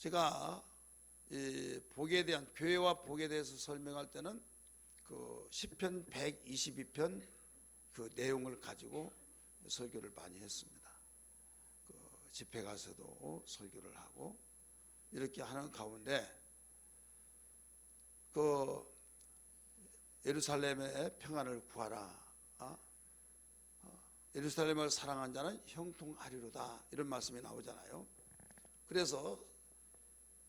제가 이 복에 대한, 교회와 복에 대해서 설명할 때는 그 시편 122편 그 내용을 가지고 설교를 많이 했습니다. 그 집회 가서도 설교를 하고 이렇게 하는 가운데 그 예루살렘의 평안을 구하라, 예루살렘을 사랑한 자는 형통하리로다, 이런 말씀이 나오잖아요. 그래서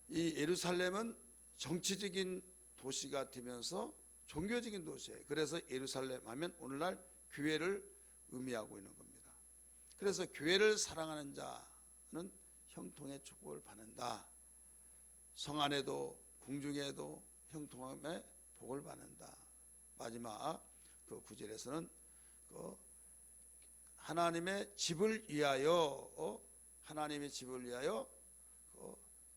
이 예루살렘은 정치적인 도시가 되면서 종교적인 도시예요. 그래서 예루살렘 하면 오늘날 교회를 의미하고 있는 겁니다. 그래서 교회를 사랑하는 자는 형통의 축복을 받는다. 성 안에도 궁중에도 형통함의 복을 받는다. 마지막 그 9절에서는 그 하나님의 집을 위하여, 하나님의 집을 위하여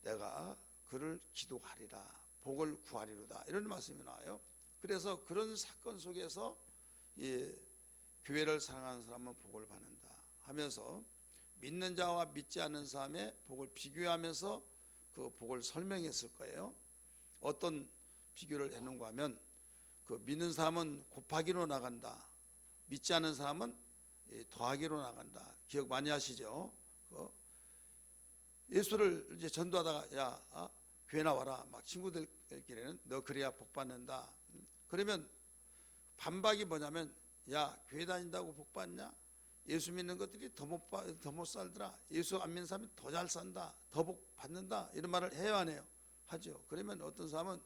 내가 그를 기도하리라, 복을 구하리로다, 이런 말씀이 나와요. 그래서 그런 사건 속에서 이 교회를 사랑하는 사람은 복을 받는다 하면서 믿는 자와 믿지 않는 사람의 복을 비교하면서 그 복을 설명했을 거예요. 어떤 비교를 했는가 하면 그 믿는 사람은 곱하기로 나간다, 믿지 않는 사람은 더하기로 나간다. 기억 많이 하시죠? 예수를 이제 전도하다가 야, 교회 나와라, 막 친구들끼리는 너 그래야 복 받는다. 그러면 반박이 뭐냐면, 야, 교회 다닌다고 복 받냐? 예수 믿는 것들이 더 못 살더라. 예수 안 믿는 사람이 더 잘 산다, 더 복 받는다, 이런 말을 해요, 안 해요? 하죠. 그러면 어떤 사람은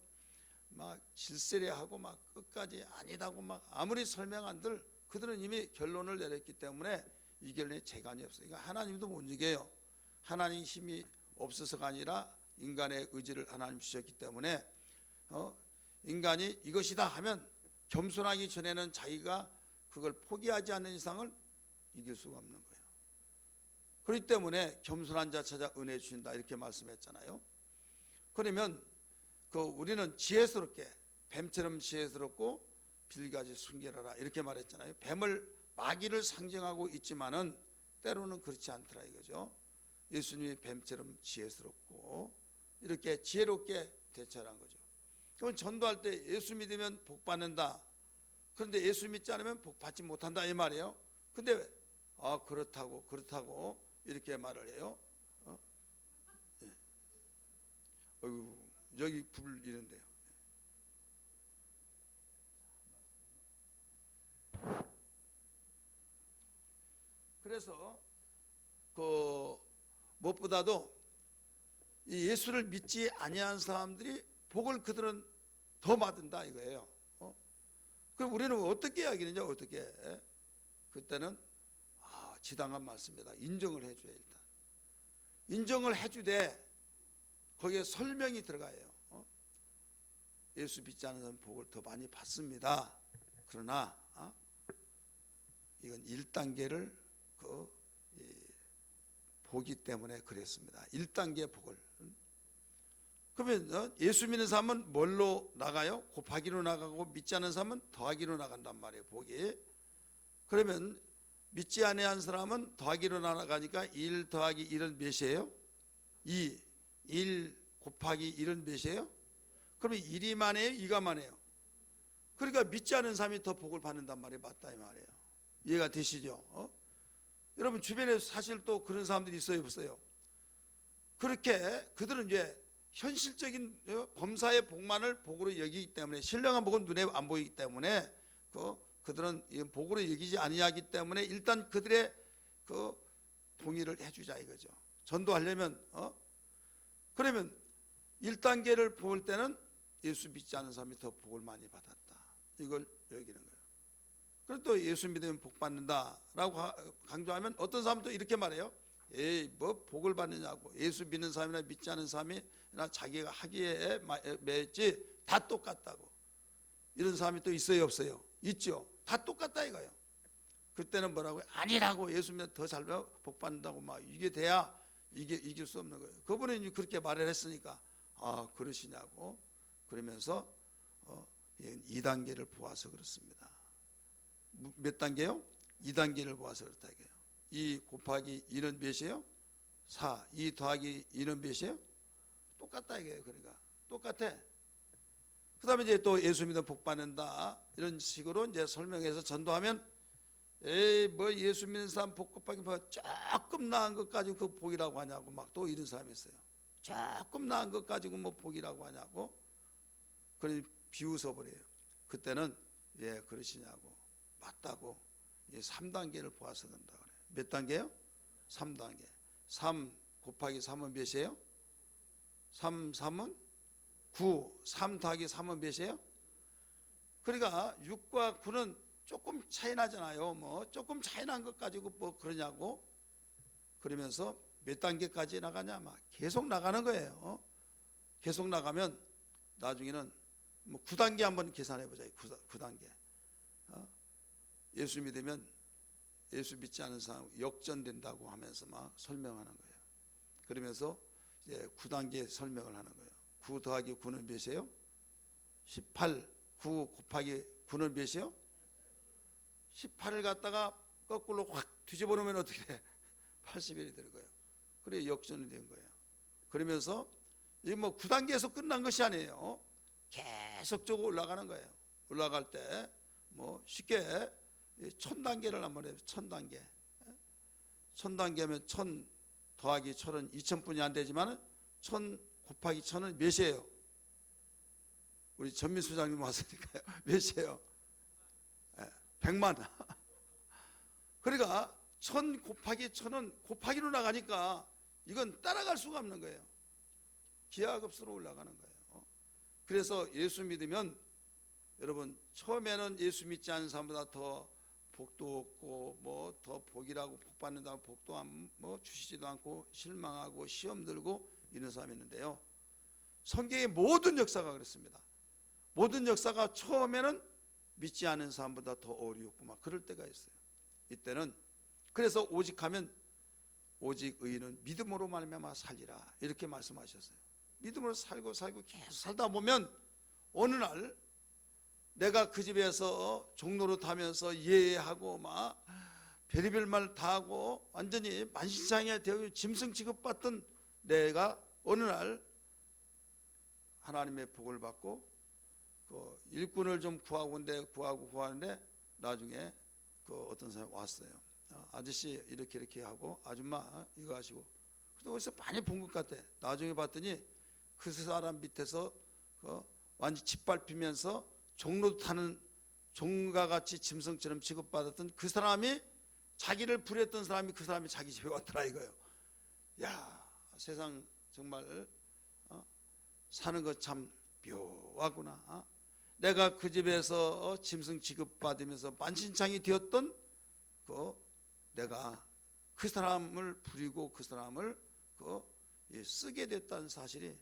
막 질세례하고 막 끝까지 아니다고 막 아무리 설명 한들 그들은 이미 결론을 내렸기 때문에 이 결론에 재간이 없어요. 그러니까 하나님도 못 이겨요. 하나님 힘이 없어서가 아니라 인간의 의지를 하나님 주셨기 때문에 인간이 이것이다 하면 겸손하기 전에는 자기가 그걸 포기하지 않는 이상을 이길 수가 없는 거예요. 그렇기 때문에 겸손한 자 찾아 은혜 주신다, 이렇게 말씀했잖아요. 그러면 우리는 지혜스럽게, 뱀처럼 지혜스럽고 빌가지 순결하라, 이렇게 말했잖아요. 뱀을, 마귀를 상징하고 있지만은 때로는 그렇지 않더라 이거죠. 예수님이 뱀처럼 지혜스럽고 이렇게 지혜롭게 대처한 거죠. 그럼 전도할 때 예수 믿으면 복 받는다, 그런데 예수 믿지 않으면 복 받지 못한다, 이 말이에요. 근데 그렇다고 이렇게 말을 해요. 예. 여기 불 이런데요. 그래서 무엇보다도 이 예수를 믿지 아니한 사람들이 복을 그들은 더 받는다 이거예요. 그럼 우리는 어떻게 이야기하느냐? 어떻게? 그때는 지당한 말씀이다, 인정을 해줘야. 일단 인정을 해주되 거기에 설명이 들어가요. 예수 믿지 않는 사람은 복을 더 많이 받습니다. 그러나 이건 1단계를 보기 때문에 그랬습니다. 1단계 복을. 그러면 예수 믿는 사람은 뭘로 나가요? 곱하기로 나가고 믿지 않는 사람은 더하기로 나간단 말이에요, 복이. 그러면 믿지 아니한 사람은 더하기로 나가니까 1 더하기 1은 몇이에요? 2. 1 곱하기 1은 몇이에요? 그러면 1이 많아요, 2가 많아요? 그러니까 믿지 않은 사람이 더 복을 받는단 말이에요. 맞다 이 말이에요. 이해가 되시죠? 여러분 주변에 사실 또 그런 사람들이 있어요, 없어요? 그렇게 그들은 이제 현실적인 범사의 복만을 복으로 여기기 때문에, 신령한 복은 눈에 안 보이기 때문에 그들은 복으로 여기지 아니하기 때문에 일단 그들의 동의를 해주자 이거죠. 전도하려면 그러면 1단계를 볼 때는 예수 믿지 않은 사람이 더 복을 많이 받았다, 이걸 여기는 거예요. 그리고 또 예수 믿으면 복 받는다라고 강조하면 어떤 사람은 또 이렇게 말해요. 에이, 뭐 복을 받느냐고, 예수 믿는 사람이나 믿지 않은 사람이나 자기가 하기에 맺지 다 똑같다고. 이런 사람이 또 있어요, 없어요? 있죠. 다 똑같다 이거예요. 그때는 뭐라고요? 아니라고, 예수 믿으면 더 잘 복 받는다고, 막 이게 돼야 이길 수 없는 거예요. 그분은 그렇게 말을 했으니까 그러시냐고. 그러면서 2단계를 보아서 그렇습니다. 몇 단계요? 2단계를 보아서 그렇다 이거예요. 2 곱하기 1은 몇이에요? 4. 2 더하기 1은 몇이에요? 똑같다 이거예요. 그러니까 똑같아. 그 다음에 이제 또 예수 믿으면 복 받는다 이런 식으로 이제 설명해서 전도하면, 에이 뭐 예수 믿는 사람 복 받기 뭐 조금 나은 것 가지고 그 복이라고 하냐고 막 또 이런 사람이 있어요. 조금 나은 것 가지고 뭐 복이라고 하냐고. 그러니 비웃어 버려요. 그때는 예 그러시냐고. 맞다고. 3단계를 보아서 된다 그래요. 몇 단계요? 3단계. 3 곱하기 3은 몇이에요? 3은 9. 3 더하기 3은 몇이에요? 그러니까 6과 9는 조금 차이 나잖아요. 뭐 조금 차이 난 것 가지고 뭐 그러냐고. 그러면서 몇 단계까지 나가냐? 막 계속 나가는 거예요. 계속 나가면 나중에는 뭐 9단계 한번 계산해 보자. 9단계. 예수 믿으면 예수 믿지 않은 사람 역전된다고 하면서 막 설명하는 거예요. 그러면서 이제 9단계 설명을 하는 거예요. 9 더하기 9는 몇이에요? 18. 9 곱하기 9는 몇이에요? 18을 갖다가 거꾸로 확 뒤집어 놓으면 어떻게 돼? 81이 되는 거예요. 그래 역전이 된 거예요. 그러면서 이게 뭐 9단계에서 끝난 것이 아니에요. 계속적으로 올라가는 거예요. 올라갈 때 뭐 쉽게 1000단계를 한번 해요. 1000단계. 1000단계면 1000 더하기 1000은 2000분이 안 되지만 1000 곱하기 1000은 몇이에요? 우리 전민 소장님 왔으니까요. 몇이에요? 100만. 그러니까 1000 곱하기 1000은 곱하기로 나가니까 이건 따라갈 수가 없는 거예요. 기하급수로 올라가는 거예요. 그래서 예수 믿으면 여러분 처음에는 예수 믿지 않은 사람보다 더 복도 없고 뭐 더 복이라고 복 받는다고 복도 뭐 주시지도 않고 실망하고 시험 들고 이런 사람이 있는데요. 성경의 모든 역사가 그렇습니다. 모든 역사가 처음에는 믿지 않은 사람보다 더 어렵고 막 그럴 때가 있어요. 이때는 그래서 오직 하면 오직 의인은 믿음으로 말미암아 살리라 이렇게 말씀하셨어요. 믿음으로 살고 계속 살다 보면 어느 날 내가 그 집에서 종로로 타면서 예하고 막 별의별 말 다 하고 완전히 만신창이가 되어 짐승 취급받던 내가 어느 날 하나님의 복을 받고 그 일꾼을 좀 구하는데 나중에 그 어떤 사람이 왔어요. 아저씨 이렇게 하고 아줌마 이거 하시고. 그래서 어디서 많이 본 것 같아. 나중에 봤더니 그 사람 밑에서 완전 짓밟히면서 종로 타는 종과 같이 짐승처럼 취급받았던 그 사람이 자기를 부렸던 사람이 그 사람이 자기 집에 왔더라 이거예요. 야 세상 정말 사는 것 참 묘하구나. 내가 그 집에서 짐승 취급받으면서 만신창이 되었던 내가 그 사람을 부리고 그 사람을 쓰게 됐다는 사실이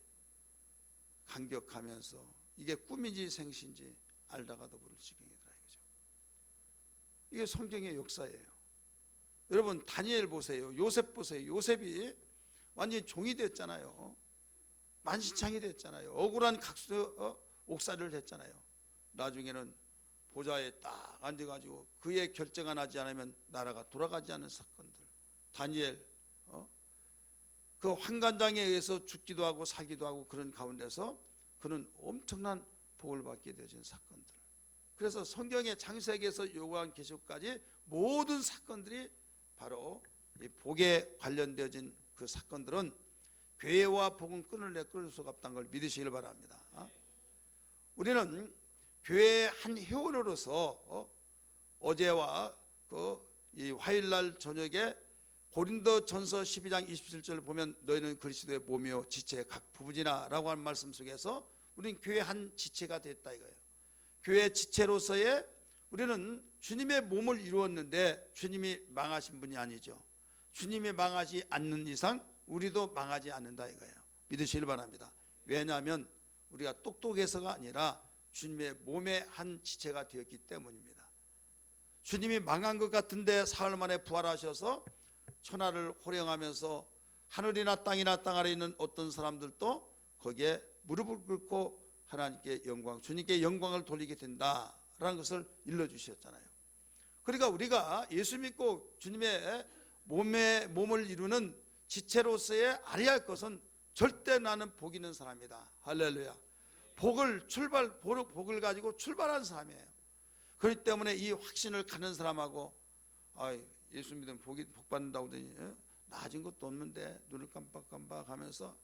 감격하면서 이게 꿈인지 생시인지 알다가도 모를 지경이더라 이거죠. 이게 성경의 역사예요. 여러분 다니엘 보세요. 요셉 보세요. 요셉이 완전히 종이 됐잖아요. 만신창이 됐잖아요. 억울한 옥살이를 했잖아요. 나중에는 보좌에 딱 앉아가지고 그의 결정가 나지 않으면 나라가 돌아가지 않는 사건들. 다니엘 그 환관장에 의해서 죽기도 하고 살기도 하고 그런 가운데서 그는 엄청난 복을 받게 되어진 사건들. 그래서 성경의 창세기에서 요한 계시록까지 모든 사건들이 바로 이 복에 관련되어진 그 사건들은 교회와 복은 끊을 수가 없다는 걸 믿으시길 바랍니다. 우리는 교회의 한 회원으로서 어제와 이 화요일날 저녁에 고린도전서 12장 27절을 보면 너희는 그리스도의 몸이요 지체의 각 부분이나 라고 하는 말씀 속에서 우리는 교회 한 지체가 됐다 이거예요. 교회 지체로서의 우리는 주님의 몸을 이루었는데 주님이 망하신 분이 아니죠. 주님이 망하지 않는 이상 우리도 망하지 않는다 이거예요. 믿으시길 바랍니다. 왜냐하면 우리가 똑똑해서가 아니라 주님의 몸의 한 지체가 되었기 때문입니다. 주님이 망한 것 같은데 사흘 만에 부활하셔서 천하를 호령하면서 하늘이나 땅이나 땅 아래 있는 어떤 사람들도 거기에 무릎을 꿇고 하나님께 영광, 주님께 영광을 돌리게 된다라는 것을 일러주셨잖아요. 그러니까 우리가 예수 믿고 주님의 몸을 이루는 지체로서의 알아야 할 것은 절대 나는 복 있는 사람이다. 할렐루야. 복을 가지고 출발한 사람이에요. 그렇기 때문에 이 확신을 갖는 사람하고 예수 믿으면 복 받는다고 하더니 낮은 것도 없는데 눈을 깜빡깜빡 하면서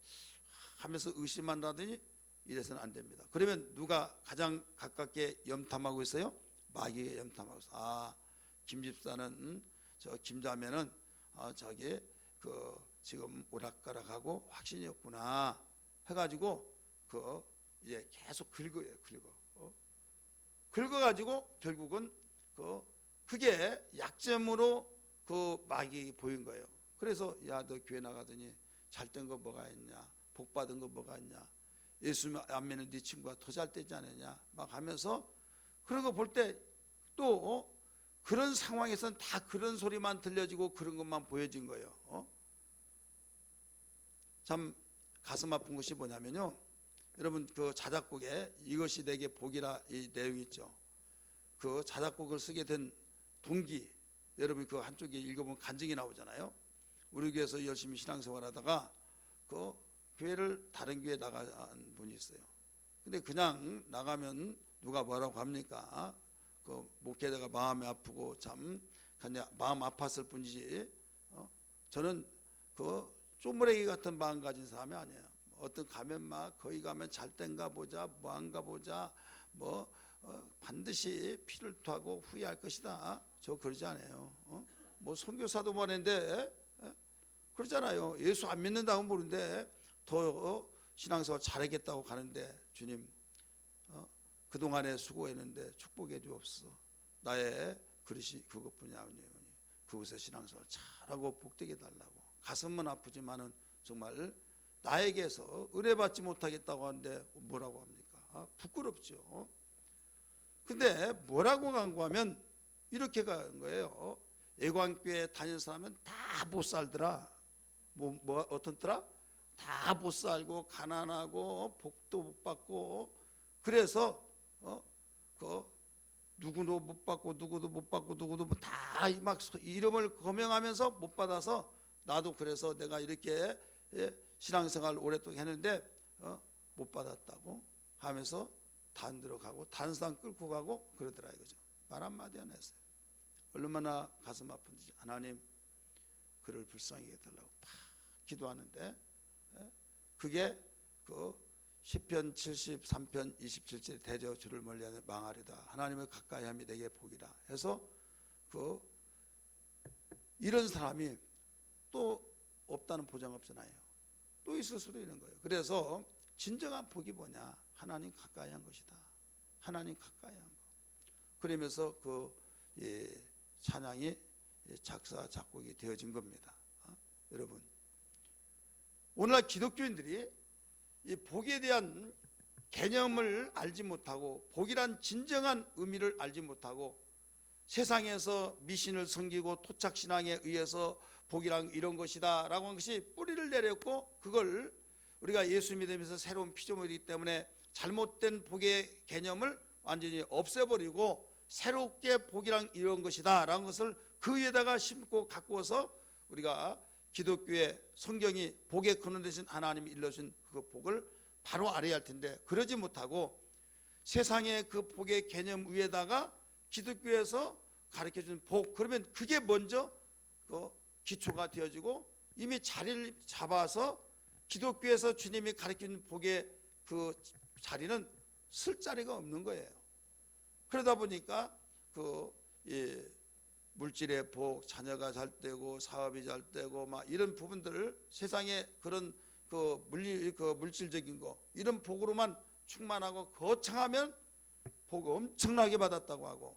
의심한다더니 이래서는 안 됩니다. 그러면 누가 가장 가깝게 염탐하고 있어요? 마귀가 염탐하고 있어요. 김 집사는 저 김자매는 저기 지금 오락가락하고 확신이 없구나 해가지고 이제 계속 긁어가지고 결국은 그게 약점으로 마귀 보인 거예요. 그래서 야, 너 교회 나가더니 잘된 거 뭐가 있냐, 복 받은 거 뭐가 있냐, 예수 안 믿는 네 친구가 더 잘 되지 않느냐 막 하면서 그런 거 볼 때 또 그런 상황에서는 다 그런 소리만 들려지고 그런 것만 보여진 거예요. 참 가슴 아픈 것이 뭐냐면요, 여러분 자작곡에 이것이 내게 복이라 이 내용이 있죠. 자작곡을 쓰게 된 동기, 여러분 한쪽에 읽어보면 간증이 나오잖아요. 우리 교회에서 열심히 신앙생활하다가 교회를 다른 교회에 나간 분이 있어요. 근데 그냥 나가면 누가 뭐라고 합니까? 목회자가 마음이 아프고 참 그냥 마음 아팠을 뿐이지 저는 쪼무레기 같은 마음 가진 사람이 아니에요. 어떤 가면 막 거기 가면 잘된가 보자, 뭐한가 보자, 반드시 피를 토하고 후회할 것이다. 저 그러지 않아요. 뭐 선교사도 말했는데 그러잖아요. 예수 안 믿는다고 모르는데 더 신앙생활 잘하겠다고 가는데 주님 그동안에 수고했는데 축복해 주옵소서. 나의 그릇이 그것뿐이야. 그곳에 신앙생활 잘하고 복되게 달라고. 가슴은 아프지만은 정말 나에게서 은혜받지 못하겠다고 하는데 뭐라고 합니까? 부끄럽죠. 근데 뭐라고 간구하면 이렇게 간 거예요. 애광교회 다니는 사람은 다 못 살더라. 어떻더라? 다 못 살고 가난하고 복도 못 받고 그래서 누구도 못 받고 누구도 못 받고 누구도 다 막 이름을 거명하면서 못 받아서 나도 그래서 내가 이렇게 신앙생활 오랫동안 했는데 못 받았다고 하면서 단 들어가고 단상 끌고 가고 그러더라 이거죠. 말 한마디 안 했어요. 얼마나 가슴 아픈지. 하나님 그를 불쌍히 해달라고 막 기도하는데 그게 시편 73편 27절 대저 주를 멀리하며 망하리다. 하나님을 가까이함이 내게 복이라 해서 이런 사람이 또 없다는 보장 없잖아요. 또 있을 수도 있는 거예요. 그래서 진정한 복이 뭐냐? 하나님 가까이 한 것이다. 하나님 가까이 한 거. 그러면서 찬양이 작사 작곡이 되어진 겁니다. 여러분, 오늘날 기독교인들이 이 복에 대한 개념을 알지 못하고 복이란 진정한 의미를 알지 못하고 세상에서 미신을 섬기고 토착신앙에 의해서 복이란 이런 것이다 라고 한 것이 뿌리를 내렸고 그걸 우리가 예수 믿으면서 새로운 피조물이기 때문에 잘못된 복의 개념을 완전히 없애버리고 새롭게 복이란 이런 것이다 라는 것을 그 위에다가 심고 가꾸어서 우리가 기독교의 성경이 복의 근원 되신 하나님이 일러주신 그 복을 바로 알아야 할 텐데 그러지 못하고 세상의 그 복의 개념 위에다가 기독교에서 가르쳐준 복, 그러면 그게 먼저 기초가 되어지고 이미 자리를 잡아서 기독교에서 주님이 가르쳐준 복의 그 자리는 쓸 자리가 없는 거예요. 그러다 보니까 물질의 복, 자녀가 잘 되고 사업이 잘 되고 막 이런 부분들을 세상의 그런 물질적인 거 이런 복으로만 충만하고 거창하면 복 엄청나게 받았다고 하고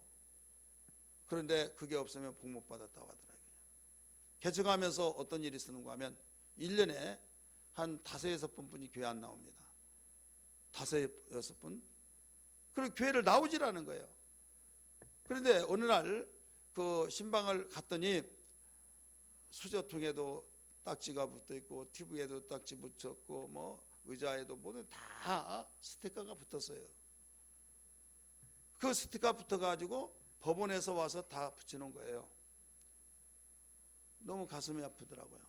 그런데 그게 없으면 복 못 받았다고 하더라고요. 개척하면서 어떤 일이 있었는가 하면 1년에 한 5-6번뿐이 교회 안 나옵니다. 5-6번. 그리고 교회를 나오지라는 거예요. 그런데 어느 날 신방을 갔더니 수저통에도 딱지가 붙어 있고 TV에도 딱지 붙였고 뭐 의자에도 모두 다 스티커가 붙었어요. 그 스티커 붙어가지고 법원에서 와서 다 붙여놓은 거예요. 너무 가슴이 아프더라고요.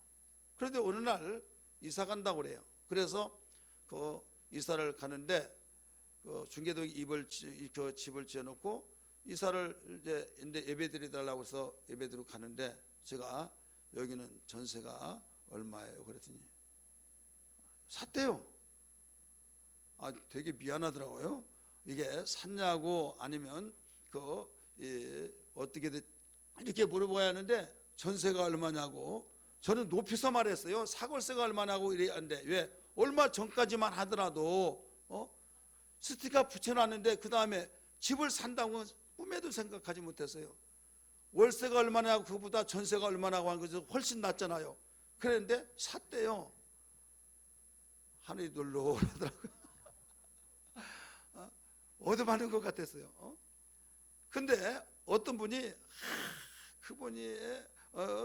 그런데 어느 날 이사 간다고 그래요. 그래서 그 이사를 가는데 그 중계동 그 집을 지어놓고 이사를 이제 예배드려 달라고 해서 예배드리러 가는데 제가 여기는 전세가 얼마예요? 그랬더니 샀대요. 아, 되게 미안하더라고요. 이게 샀냐고 아니면 어떻게 이렇게 물어봐야 하는데 전세가 얼마냐고 저는 높여서 말했어요. 사골세가 얼마냐고 이랬는데 왜 얼마 전까지만 하더라도 스티커 붙여놨는데 그 다음에 집을 산다고 꿈에도 생각하지 못했어요. 월세가 얼마냐고 그보다 전세가 얼마냐고 하는 것이 훨씬 낫잖아요. 그랬는데 샀대요. 하늘이 놀러오더라고요. 얻어맞는 것 같았어요. 근데 어떤 분이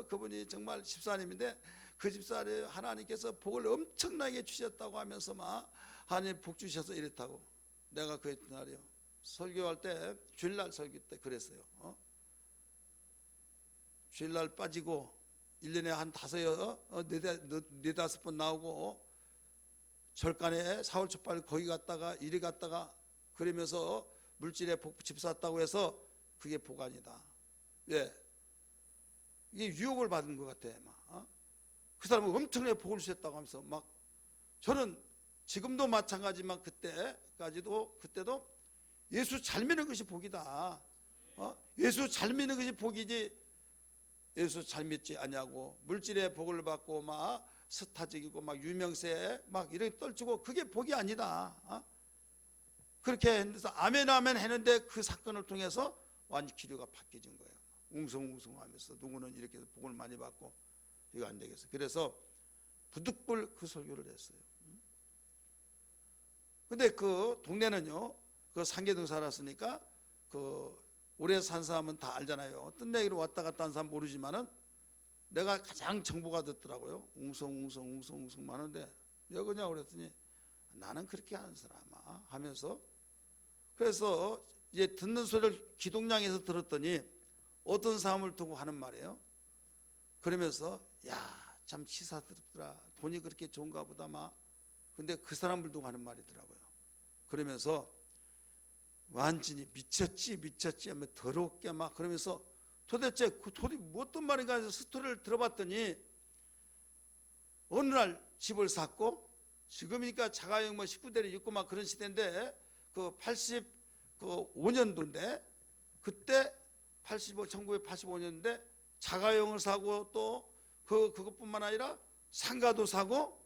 그분이 정말 집사님인데 그 집사님 하나님께서 복을 엄청나게 주셨다고 하면서 막 하나님 복 주셔서 이랬다고. 내가 그 날이요 설교할 때 주일날 설교 때 그랬어요. 주일날 빠지고 1년에 한 네다섯 번 나오고 절간에 4월 초발 거기 갔다가 이리 갔다가 그러면서 물질에 복 집샀다고 해서 그게 복 아니다. 왜? 이게 유혹을 받은 것 같아. 그 사람은 엄청나게 복을 주셨다고 하면서 막 저는 지금도 마찬가지지만 그때도 예수 잘 믿는 것이 복이다. 예수 잘 믿는 것이 복이지 예수 잘 믿지 않냐고 물질의 복을 받고 막 스타적이고 막 유명세 막 이렇게 떨치고 그게 복이 아니다. 그렇게 해서 아멘 아멘 했는데 그 사건을 통해서 완전 기류가 바뀌어진 거예요. 웅성웅성하면서 누구는 이렇게 복을 많이 받고 이거 안 되겠어. 그래서 부득불 그 설교를 했어요. 근데 그 동네는요 그 상계동 살았으니까 그 오래 산 사람은 다 알잖아요. 어떤 얘기로 왔다 갔다 한 사람 모르지만은 내가 가장 정보가 듣더라고요. 웅성웅성 많은데 왜 그러냐고 그랬더니 나는 그렇게 하는 사람아 하면서 그래서 이제 듣는 소리를 기동량에서 들었더니 어떤 사람을 두고 하는 말이에요. 그러면서 야 참 치사스럽더라. 돈이 그렇게 좋은가 보다 막. 근데 그 사람을 두고 하는 말이더라고요. 그러면서 완전히 미쳤지 하면 더럽게 막 그러면서 도대체 그 돈이 뭐 어떤 말인가 해서 스토리를 들어봤더니 어느 날 집을 샀고 지금이니까 자가용 뭐 19대를 있고 막 그런 시대인데 그 85년도인데 그때 1985년인데 자가용을 사고 또 그것뿐만 아니라 상가도 사고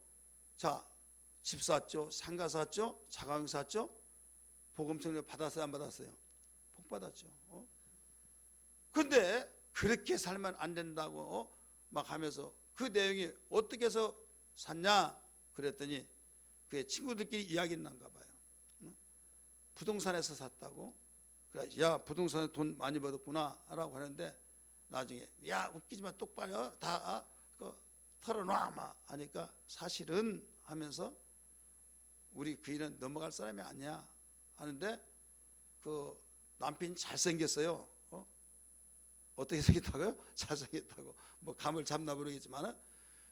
자 집 샀죠. 상가 샀죠. 자가용 샀죠. 복음 성령 받았어요? 안 받았어요? 복 받았죠. 근데 그렇게 살면 안 된다고 막 하면서 그 내용이 어떻게 해서 샀냐 그랬더니 그게 친구들끼리 이야기는 난가 봐요. 부동산에서 샀다고. 그래, 야 부동산에 돈 많이 벌었구나 라고 하는데 나중에 야 웃기지 마 똑바로 다 털어놔 막 하니까 사실은 하면서 우리 그 일은 넘어갈 사람이 아니야 하는데 그 남편이 잘생겼어요. 어떻게 생겼다고요? 잘생겼다고 뭐 감을 잡나 모르겠지만은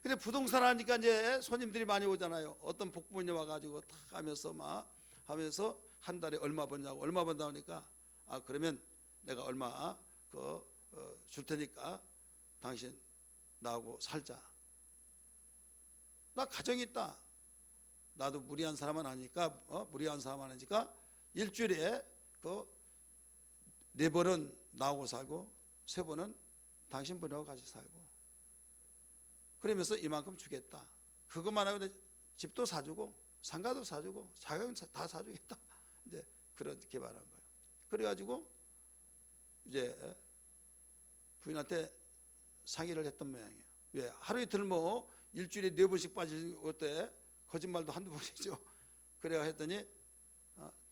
근데 부동산 하니까 이제 손님들이 많이 오잖아요. 어떤 복부인이 와가지고 탁 하면서 막 하면서 한 달에 얼마 번냐고 얼마 번다 하니까 아 그러면 내가 얼마 줄 테니까 당신 나하고 살자. 나 가정이 있다. 나도 무리한 사람은 아니니까 무리한 사람 아니니까 일주일에 4번은 나하고 살고 3번은 당신 분하고 같이 살고 그러면서 이만큼 주겠다. 그것만 하고 집도 사주고 상가도 사주고 자격은 다 사주겠다. 이제 그렇게 말한 거예요. 그래가지고 이제 부인한테 상의를 했던 모양이에요. 왜 하루 이틀 뭐 일주일에 4번씩 빠질 때 거짓말도 한두 번이죠. 그래야 했더니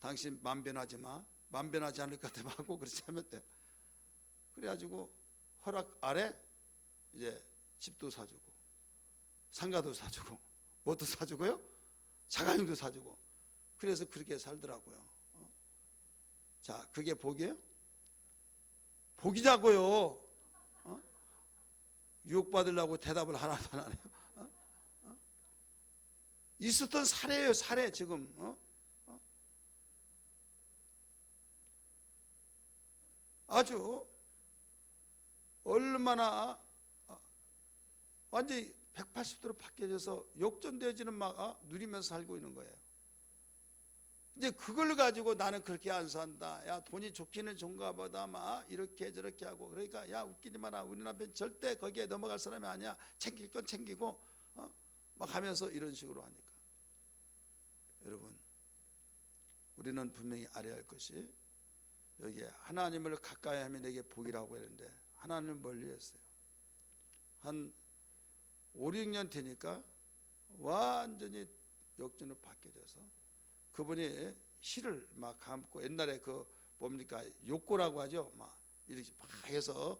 당신 만변하지 마. 만변하지 않을 것 같으면 하고 그렇지 하면 돼. 그래가지고 허락 아래 이제 집도 사주고 상가도 사주고 뭐도 사주고요. 자가용도 사주고 그래서 그렇게 살더라고요. 자 그게 복이에요? 복이자고요. 유혹받으려고 대답을 하나도 안 하네요. 있었던 사례예요, 사례. 지금 아주 얼마나 완전히 180도로 바뀌어져서 역전되어지는 막 누리면서 살고 있는 거예요. 이제 그걸 가지고 나는 그렇게 안 산다. 야, 돈이 좋기는 좋은가 보다. 막 이렇게 저렇게 하고. 그러니까 야, 웃기지 마라. 우리 남편 절대 거기에 넘어갈 사람이 아니야. 챙길 건 챙기고 막 하면서 이런 식으로 하니까. 여러분, 우리는 분명히 알아야 할 것이, 여기에 하나님을 가까이 하면 내게 복이라고 했는데 하나님은 멀리 했어요. 한 5, 6년 되니까 완전히 역전으로 바뀌어져서 그분이 실을 막 감고, 옛날에 그 뭡니까, 욕고라고 하죠. 막 이렇게 막 해서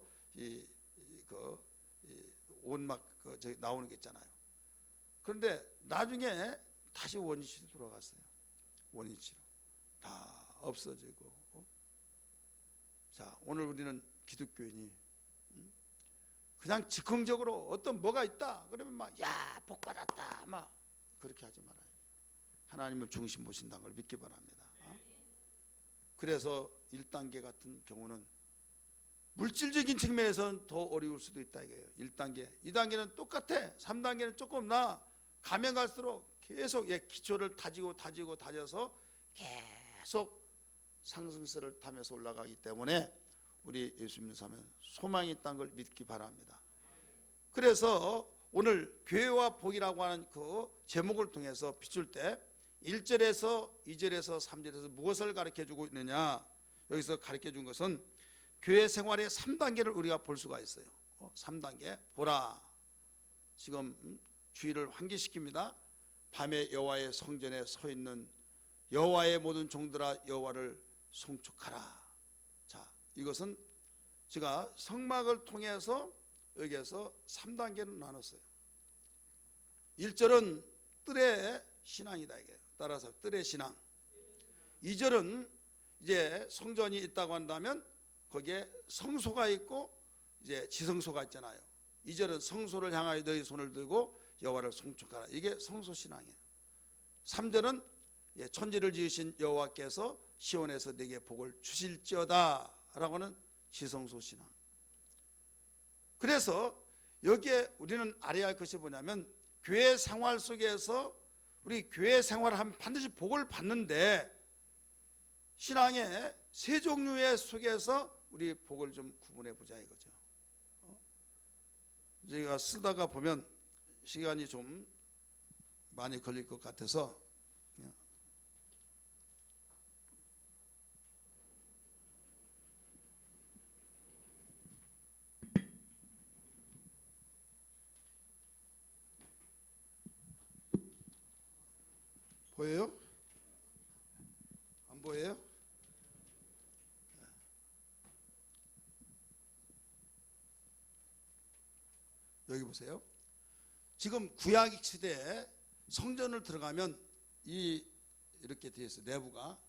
옷 막 저기 나오는 게 있잖아요. 그런데 나중에 다시 원위치로 돌아갔어요. 원위치로 다 없어지고. 자, 오늘 우리는 기독교인이 그냥 즉흥적으로 어떤 뭐가 있다 그러면 막 야, 복 받았다 막 그렇게 하지 말아요. 하나님을 중심 모신다는 걸 믿기 바랍니다. 그래서 1단계 같은 경우는 물질적인 측면에서는 더 어려울 수도 있다 이거예요. 1단계, 2단계는 똑같아. 3단계는 조금 가면 갈수록 계속 기초를 다져서 계속 상승세를 타면서 올라가기 때문에 우리 예수님 사면 소망이 있다는 걸 믿기 바랍니다. 그래서 오늘 교회와 복이라고 하는 그 제목을 통해서 비출 때 1절에서 2절에서 3절에서 무엇을 가르쳐주고 있느냐, 여기서 가르쳐준 것은 교회 생활의 3단계를 우리가 볼 수가 있어요. 3단계 보라, 지금 주의를 환기시킵니다. 밤에 여호와의 성전에 서 있는 여호와의 모든 종들아 여호와를 송축하라. 자, 이것은 제가 성막을 통해서 여기에서 3단계로 나눴어요. 1절은 뜰의 신앙이다 이게. 따라서 뜰의 신앙. 2절은 이제 성전이 있다고 한다면 거기에 성소가 있고 이제 지성소가 있잖아요. 2절은 성소를 향하여 너희 손을 들고 여호와를 송축하라. 이게 성소 신앙이에요. 3절은 천지를 지으신 여호와께서 시온에서 내게 복을 주실지어다 라고는 지성소 신앙. 그래서 여기에 우리는 알아야 할 것이 뭐냐면, 교회 생활 속에서 우리 교회 생활을 하면 반드시 복을 받는데, 신앙의 세 종류의 속에서 우리 복을 좀 구분해 보자 이거죠. 제가 쓰다가 보면 시간이 좀 많이 걸릴 것 같아서 보여요? 안 보여요? 여기 보세요. 지금 구약 시대에 성전을 들어가면 이렇게 되어 있어요. 내부가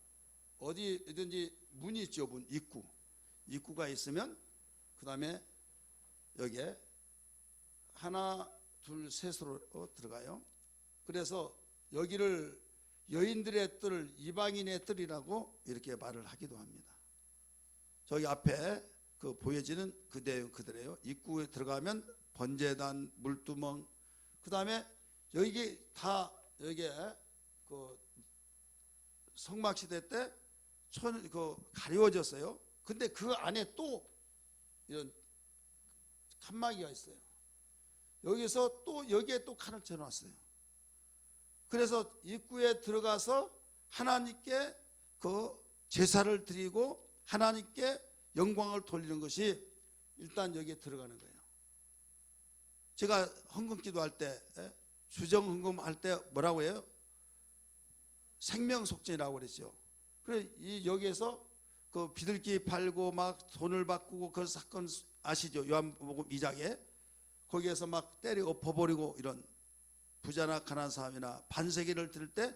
어디든지 문이 있죠. 문, 입구가 있으면 그 다음에 여기에 하나 둘 셋으로 들어가요. 그래서 여기를 여인들의 뜰, 이방인의 뜰이라고 이렇게 말을 하기도 합니다. 저기 앞에 그 보여지는 그 내용 그대로예요. 입구에 들어가면 번제단, 물두멍, 그 다음에 여기 다 여기에 그 성막 시대 때 가려워졌어요. 근데 그 안에 또 이런 칸막이가 있어요. 여기서 또 여기에 또 칸을 쳐놨어요. 그래서 입구에 들어가서 하나님께 그 제사를 드리고 하나님께 영광을 돌리는 것이 일단 여기에 들어가는 거예요. 제가 헌금 기도할 때, 주정 헌금 할 때 뭐라고 해요? 생명속죄라고 그랬죠. 그래 여기에서 그 비둘기 팔고 막 돈을 바꾸고 그 사건 아시죠? 요한복음 2장에 거기에서 막 때려 엎어버리고 이런 부자나 가난한 사람이나 반세겔을 드릴 때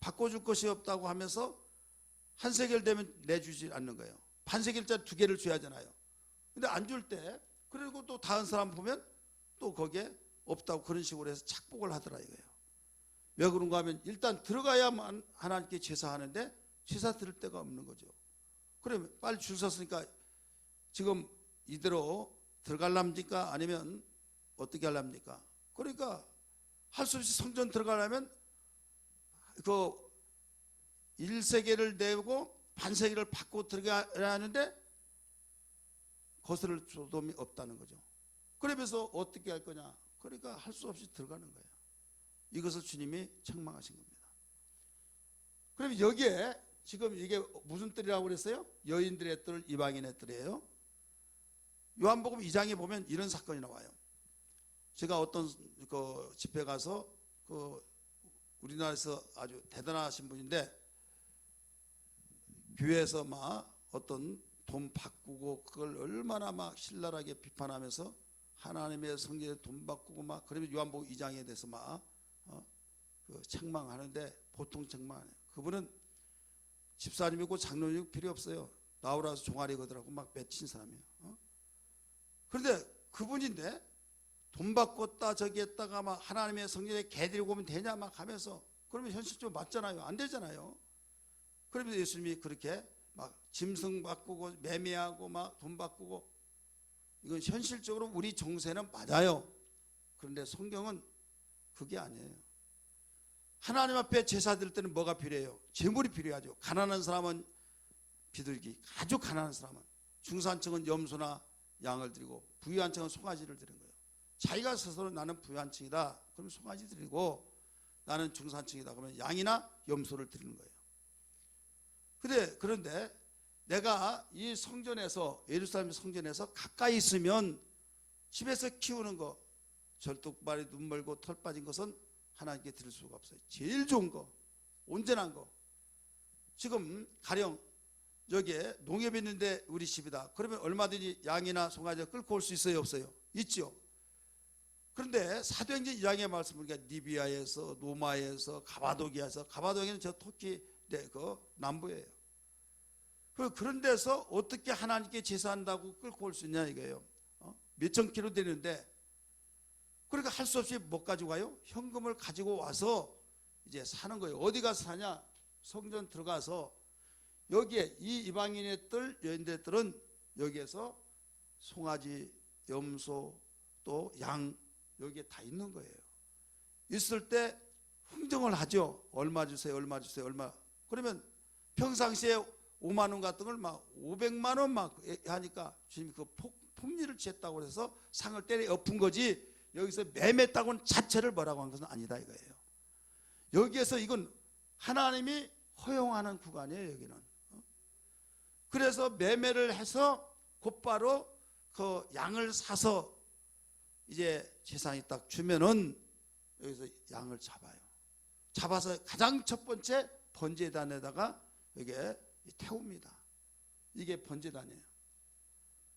바꿔줄 것이 없다고 하면서 한 세겔 되면 내주지 않는 거예요. 반세겔짜리 2개를 줘야 하잖아요. 근데 안 줄 때, 그리고 또 다른 사람 보면 또 거기에 없다고 그런 식으로 해서 착복을 하더라 이거예요. 왜 그런가 하면 일단 들어가야만 하나님께 제사하는데 제사 드릴 데가 없는 거죠. 그러면 빨리 줄 섰으니까 지금 이대로 들어갈랍니까? 아니면 어떻게 할랍니까? 그러니까 할 수 없이 성전 들어가려면 그 1세계를 내고 반세계를 받고 들어가야 하는데 거스를 조dom이 없다는 거죠. 그러면서 어떻게 할 거냐? 그러니까 할 수 없이 들어가는 거예요. 이것을 주님이 책망하신 겁니다. 그럼 여기에 지금 이게 무슨 뜰이라고 그랬어요? 여인들의 뜰, 이방인의 뜰이에요. 요한복음 2장에 보면 이런 사건이 나와요. 제가 어떤 그 집회 가서 그 우리나라에서 아주 대단하신 분인데 교회에서 막 어떤 돈 바꾸고 그걸 얼마나 막 신랄하게 비판하면서 하나님의 성전에 돈 바꾸고 막 그러면 요한복음 2장에 대해서 막 그 책망하는데 보통 책망 안 해요. 그분은 집사님이고 장로님이고 필요 없어요. 나오라서 종아리 거더라고 막 맺힌 사람이에요. 그런데 그분인데 돈 바꿨다 저기 했다가 막 하나님의 성전에 개 데리고 오면 되냐 막 하면서 그러면 현실적으로 맞잖아요. 안 되잖아요. 그러면서 예수님이 그렇게 막 짐승 바꾸고 매매하고 막 돈 바꾸고 이건 현실적으로 우리 정세는 맞아요. 그런데 성경은 그게 아니에요. 하나님 앞에 제사 드릴 때는 뭐가 필요해요? 재물이 필요하죠. 가난한 사람은 비둘기, 아주 가난한 사람은 중산층은 염소나 양을 드리고 부유한층은 송아지를 드리는 거예요. 자기가 스스로 나는 부유한층이다 그러면 송아지 드리고 나는 중산층이다 그러면 양이나 염소를 드리는 거예요. 그런데 내가 이 성전에서 예루살렘 성전에서 가까이 있으면 집에서 키우는 거 절뚝발이 눈 멀고 털 빠진 것은 하나님께 드릴 수가 없어요. 제일 좋은 거, 온전한 거. 지금 가령 여기에 농협이 있는데 우리 집이다. 그러면 얼마든지 양이나 송아지를 끌고 올 수 있어요, 없어요? 있죠. 그런데 사도행전 2장의 말씀 보니까 리비아에서 노마에서 가바도기아에서 가바도기아는 저 터키 그 남부예요. 그런 데서 어떻게 하나님께 제사한다고 끌고 올 수 있냐 이거예요. 몇천 킬로 되는데 그러니까 할 수 없이 뭐 가지고 와요? 현금을 가지고 와서 이제 사는 거예요. 어디 가서 사냐? 성전 들어가서 여기에 이 이방인의 뜰, 여인들의 뜰은 여기에서 송아지, 염소, 또 양 여기에 다 있는 거예요. 있을 때 흥정을 하죠. 얼마 주세요, 얼마 주세요, 얼마. 그러면 평상시에 5만 원 같은 걸 막 500만 원 막 하니까 주님이 그 폭리를 취했다고 해서 상을 때려 엎은 거지 여기서 매매했다고는 자체를 뭐라고 한 것은 아니다 이거예요. 여기에서 이건 하나님이 허용하는 구간이에요 여기는. 그래서 매매를 해서 곧바로 그 양을 사서 이제 재산이 딱 주면은 여기서 양을 잡아요. 잡아서 가장 첫 번째 번제단에다가 여기에 태웁니다. 이게 번제단이에요.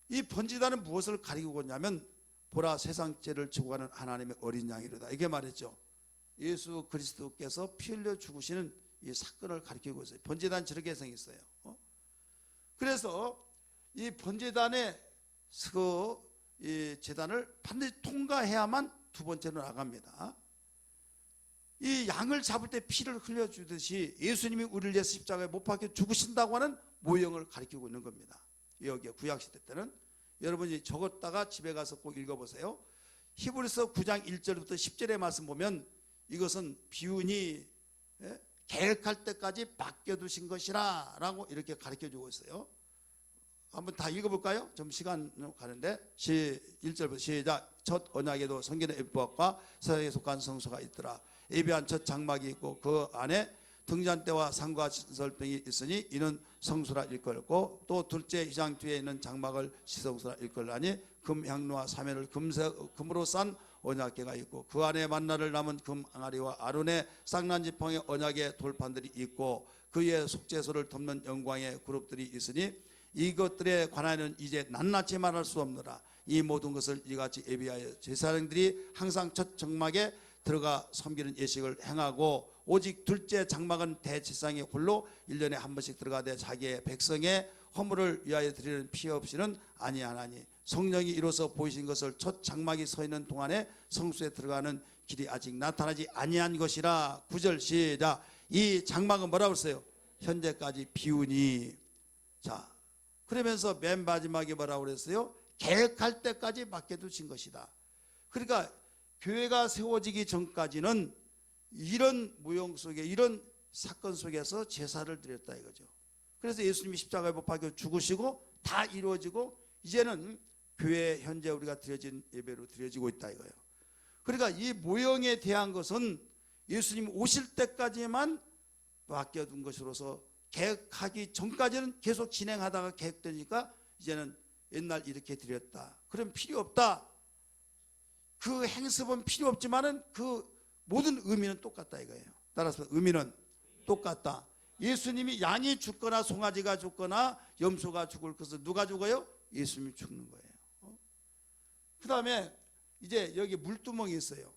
이 번제단은 무엇을 가리키고 있냐면 보라 세상 죄를 지고 가는 하나님의 어린 양이로다 이게 말했죠. 예수 그리스도께서 피 흘려 죽으시는 이 사건을 가리키고 있어요. 번제단 저렇게 생겼어요. 그래서 이 번제단의 이 제단을 반드시 통과해야만 두 번째로 나갑니다. 이 양을 잡을 때 피를 흘려주듯이 예수님이 우리를 위해서 십자가에 못 박혀 죽으신다고 하는 모형을 가리키고 있는 겁니다. 여기에 구약시대 때는 여러분이 적었다가 집에 가서 꼭 읽어보세요. 히브리서 9장 1절부터 10절의 말씀 보면 이것은 비운이 계획할 때까지 맡겨두신 것이라 라고 이렇게 가르쳐주고 있어요. 한번 다 읽어볼까요? 좀 시간 가는데 1절부터 시작. 첫 언약에도 성전의 예법과 세상에 속한 성소가 있더라. 예비한 첫 장막이 있고 그 안에 등잔대와 상과 신설병이 있으니 이는 성소라 일컬고 또 둘째 휘장 뒤에 있는 장막을 시성소라 일컬라니 금향로와 사면을 금으로 싼 언약궤가 있고 그 안에 만나를 남은 금 항아리와 아론의 쌍난지팡이 언약의 돌판들이 있고 그의 속죄소를 덮는 영광의 그룹들이 있으니 이것들에 관하여는 이제 낱낱이 말할 수 없느라. 이 모든 것을 이같이 예비하여 제사장들이 항상 첫 장막에 들어가 섬기는 예식을 행하고 오직 둘째 장막은 대제사장이 홀로 1년에 한 번씩 들어가되 자기의 백성의 허물을 위하여 드리는 피 없이는 아니하나니 성령이 이로써 보이신 것을 첫 장막이 서 있는 동안에 성소에 들어가는 길이 아직 나타나지 아니한 것이라. 9절 시작. 이 장막은 뭐라고 했어요? 현재까지 비우니. 자, 그러면서 맨 마지막에 뭐라고 그랬어요? 계획할 때까지 맡겨두신 것이다. 그러니까 교회가 세워지기 전까지는 이런 무용 속에, 이런 사건 속에서 제사를 드렸다 이거죠. 그래서 예수님이 십자가에 못 박혀 죽으시고 다 이루어지고 이제는 교회 현재 우리가 드려진 예배로 드려지고 있다 이거예요. 그러니까 이 모형에 대한 것은 예수님 오실 때까지만 맡겨둔 것으로서 계획하기 전까지는 계속 진행하다가 계획되니까 이제는 옛날 이렇게 드렸다. 그럼 필요 없다. 그 행습은 필요 없지만은 그 모든 의미는 똑같다 이거예요. 따라서 의미는 똑같다. 예수님이 양이 죽거나 송아지가 죽거나 염소가 죽을 것을 누가 죽어요? 예수님이 죽는 거예요. 그 다음에 이제 여기 물두멍이 있어요.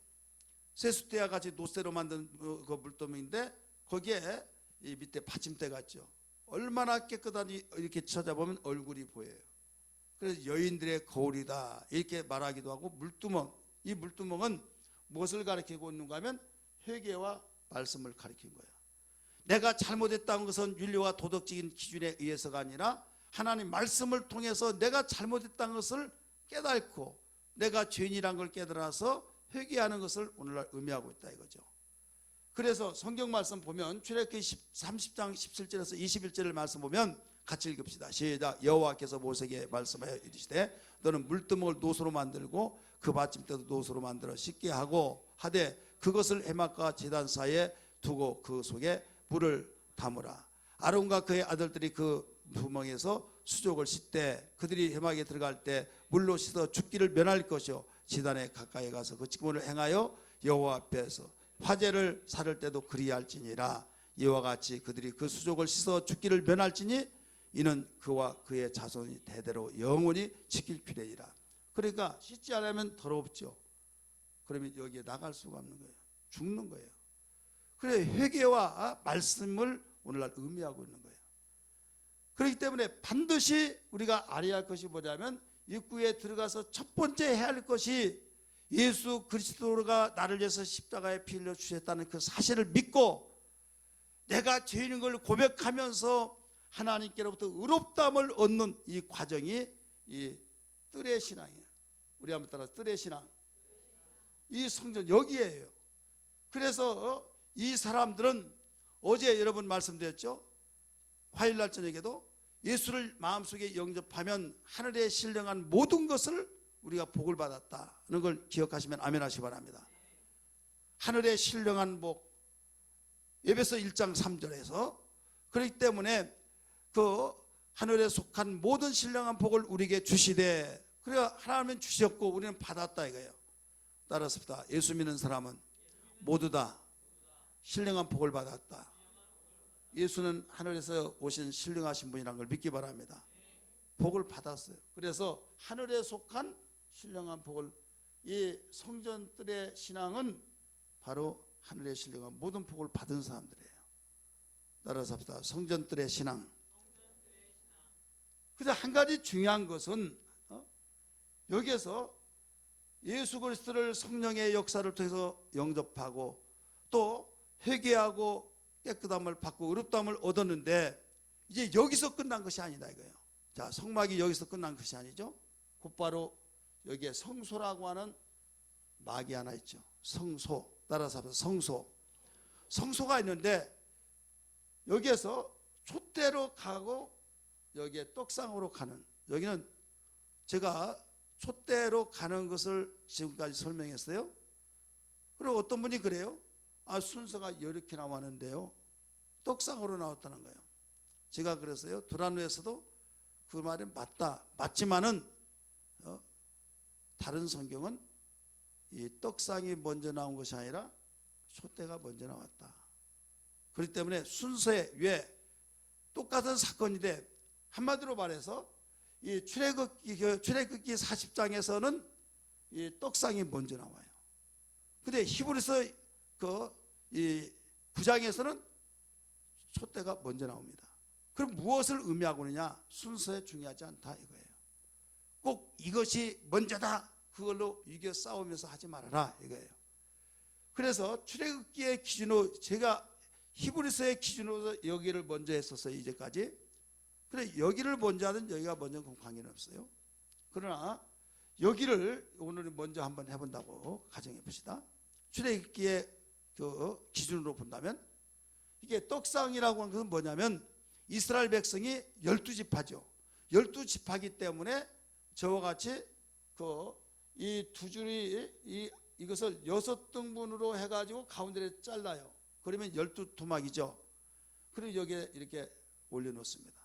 세숫대와 같이 노쇠로 만든 그 물두멍인데 거기에 이 밑에 받침대가 있죠. 얼마나 깨끗하니 이렇게 찾아보면 얼굴이 보여요. 그래서 여인들의 거울이다 이렇게 말하기도 하고, 물두멍, 이 물두멍은 무엇을 가리키고 있는가 하면 회개와 말씀을 가리킨 거예요. 내가 잘못했다는 것은 윤리와 도덕적인 기준에 의해서가 아니라 하나님 말씀을 통해서 내가 잘못했다는 것을 깨닫고 내가 죄인이란 걸 깨달아서 회개하는 것을 오늘날 의미하고 있다 이거죠. 그래서 성경 말씀 보면 출애굽기 30장 17절에서 21절을 말씀 보면 같이 읽읍시다. 시작. 여호와께서 모세에게 말씀하여 이르시되 너는 물두멍을 노소로 만들고 그 받침대도 노소로 만들어 씻게 하고 하되 그것을 해막과 제단 사이에 두고 그 속에 물을 담으라. 아론과 그의 아들들이 그 두멍에서 수족을 씻되 그들이 해막에 들어갈 때 물로 씻어 죽기를 면할 것이요 제단에 가까이 가서 그 직분을 행하여 여호와 앞에서 화제를 살을 때도 그리할지니라. 이와 같이 그들이 그 수족을 씻어 죽기를 면할지니 이는 그와 그의 자손이 대대로 영원히 지킬 규례이라. 그러니까 씻지 않으면 더럽죠. 그러면 여기에 나갈 수가 없는 거예요. 죽는 거예요. 그래 회개와 말씀을 오늘날 의미하고 있는 거예요. 그렇기 때문에 반드시 우리가 알아야 할 것이 뭐냐면 입구에 들어가서 첫 번째 해야 할 것이 예수 그리스도가 나를 위해서 십자가에 피 흘려 주셨다는 그 사실을 믿고 내가 죄인인 걸 고백하면서 하나님께로부터 의롭다함을 얻는 이 과정이 이 뜰의 신앙이에요. 우리 한번 따라 뜰의 신앙. 이 성전 여기에요. 그래서 이 사람들은 어제 여러분 말씀드렸죠. 화요일날 저녁에도 예수를 마음속에 영접하면 하늘에 신령한 모든 것을 우리가 복을 받았다는 걸 기억하시면 아멘 하시기 바랍니다. 하늘에 신령한 복, 에베소 1장 3절에서 그렇기 때문에 그 하늘에 속한 모든 신령한 복을 우리에게 주시되, 그래 하나님은 주셨고 우리는 받았다 이거예요. 따라서 예수 믿는 사람은 모두 다 신령한 복을 받았다. 예수는 하늘에서 오신 신령하신 분이라는 걸 믿기 바랍니다. 복을 받았어요. 그래서 하늘에 속한 신령한 복을, 이 성전들의 신앙은 바로 하늘에 신령한 모든 복을 받은 사람들이에요. 따라서 성전들의 신앙. 그래서 한 가지 중요한 것은 여기에서 예수 그리스도를 성령의 역사를 통해서 영접하고 또 회개하고 깨끗함을 받고 의롭다함을 얻었는데 이제 여기서 끝난 것이 아니다 이거예요. 자, 성막이 여기서 끝난 것이 아니죠. 곧바로 여기에 성소라고 하는 막이 하나 있죠. 성소. 따라서 성소. 성소가 있는데 여기에서 촛대로 가고 여기에 떡상으로 가는, 여기는 제가 촛대로 가는 것을 지금까지 설명했어요. 그리고 어떤 분이 그래요. 아, 순서가 이렇게 나왔는데요, 떡상으로 나왔다는 거예요. 제가 그랬어요. 두란노에서도 그 말이 맞지만은 다른 성경은 이 떡상이 먼저 나온 것이 아니라 촛대가 먼저 나왔다. 그렇기 때문에 순서에 왜 똑같은 사건인데 한마디로 말해서 이 출애굽기 40장에서는 이 떡상이 먼저 나와요. 근데 히브리서 이 9장에서는 촛대가 먼저 나옵니다. 그럼 무엇을 의미하고 있느냐? 순서에 중요하지 않다 이거예요. 꼭 이것이 먼저다 그걸로 이겨 싸우면서 하지 말아라 이거예요. 그래서 출애굽기의 기준으로 제가 히브리서의 기준으로 여기를 먼저 했었어요. 이제까지. 그래 여기를 먼저 하든 여기가 먼저 관계는 없어요. 그러나 여기를 오늘 먼저 한번 해본다고 가정해 봅시다. 출애굽기의 그 기준으로 본다면 이게 떡상이라고 하는 것은 뭐냐면 이스라엘 백성이 12지파죠. 12지파기 때문에 저와 같이 이 두 줄이 이것을 6등분으로 해가지고 가운데를 잘라요. 그러면 12토막이죠. 그리고 여기에 이렇게 올려놓습니다.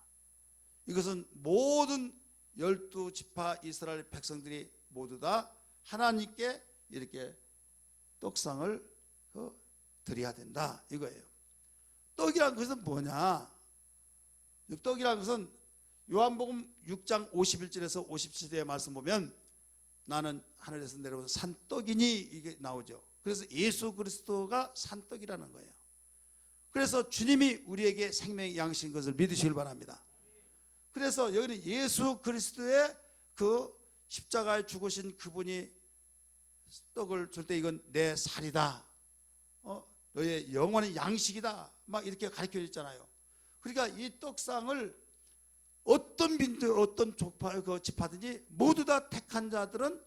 이것은 모든 12지파 이스라엘 백성들이 모두 다 하나님께 이렇게 떡상을 드려야 된다 이거예요. 떡이란 것은 뭐냐? 떡이란 것은 요한복음 6장 51절에서 57절의 말씀 보면 나는 하늘에서 내려온 산떡이니 이게 나오죠. 그래서 예수 그리스도가 산떡이라는 거예요. 그래서 주님이 우리에게 생명의 양식인 것을 믿으시길 바랍니다. 그래서 여기는 예수 그리스도의 그 십자가에 죽으신 그분이 떡을 줄 때 이건 내 살이다, 너의 영원한 양식이다 막 이렇게 가르쳐 있잖아요. 그러니까 이 떡상을 어떤 민족 어떤 지파든지 모두 다 택한 자들은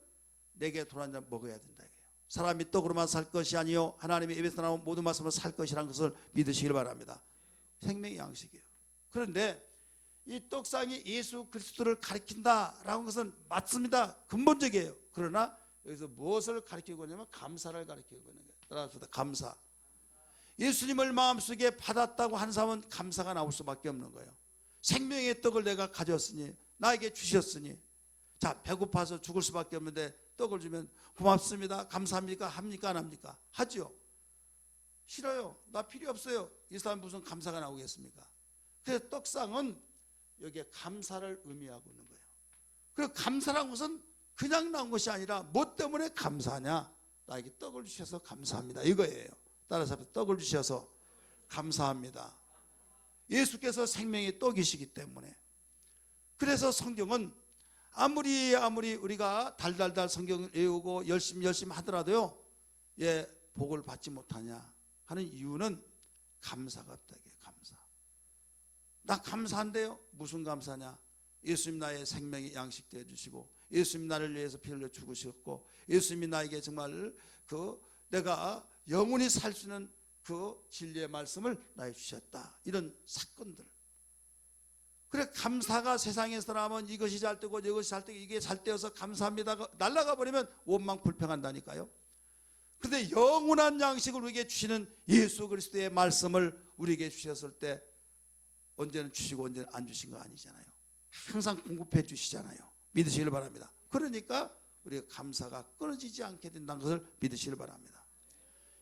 내게 돌아온 자 먹어야 된다. 사람이 떡으로만 살 것이 아니요 하나님의 입에서 나온 모든 말씀으로 살 것이라는 것을 믿으시길 바랍니다. 생명의 양식이에요. 그런데 이 떡상이 예수 그리스도를 가리킨다라는 것은 맞습니다. 근본적이에요. 그러나 여기서 무엇을 가리키고 있냐면 감사를 가리키고 있는 거예요. 따라합시다. 감사. 예수님을 마음속에 받았다고 한 사람은 감사가 나올 수밖에 없는 거예요. 생명의 떡을 내가 가졌으니 나에게 주셨으니 자 배고파서 죽을 수밖에 없는데 떡을 주면 고맙습니다 감사합니까? 합니까? 안 합니까? 하죠. 싫어요. 나 필요 없어요. 이 사람 무슨 감사가 나오겠습니까? 그래서 떡상은 여기에 감사를 의미하고 있는 거예요. 그리고 감사라는 것은 그냥 나온 것이 아니라 뭐 때문에 감사하냐? 나에게 떡을 주셔서 감사합니다 이거예요. 따라서 떡을 주셔서 감사합니다. 예수께서 생명의 떡이시기 때문에. 그래서 성경은 아무리 우리가 달달달 성경을 외우고 열심히 하더라도요 복을 받지 못하냐 하는 이유는 감사가 없다. 감사. 나 감사한데요. 무슨 감사냐? 예수님 나의 생명의 양식 되어 주시고 예수님 나를 위해서 피 흘려 죽으셨고 예수님이 나에게 정말 내가 영원히 살 수 있는 그 진리의 말씀을 나에게 주셨다. 이런 사건들. 그래 감사가 세상의 사람은 이것이 잘 되고 이것이 잘 되고 이게 잘 되어서 감사합니다가 날아가 버리면 원망 불평한다니까요. 그런데 영원한 양식을 우리에게 주시는 예수 그리스도의 말씀을 우리에게 주셨을 때 언제는 주시고 언제는 안 주신 거 아니잖아요. 항상 공급해 주시잖아요. 믿으시길 바랍니다. 그러니까 우리가 감사가 끊어지지 않게 된다는 것을 믿으시길 바랍니다.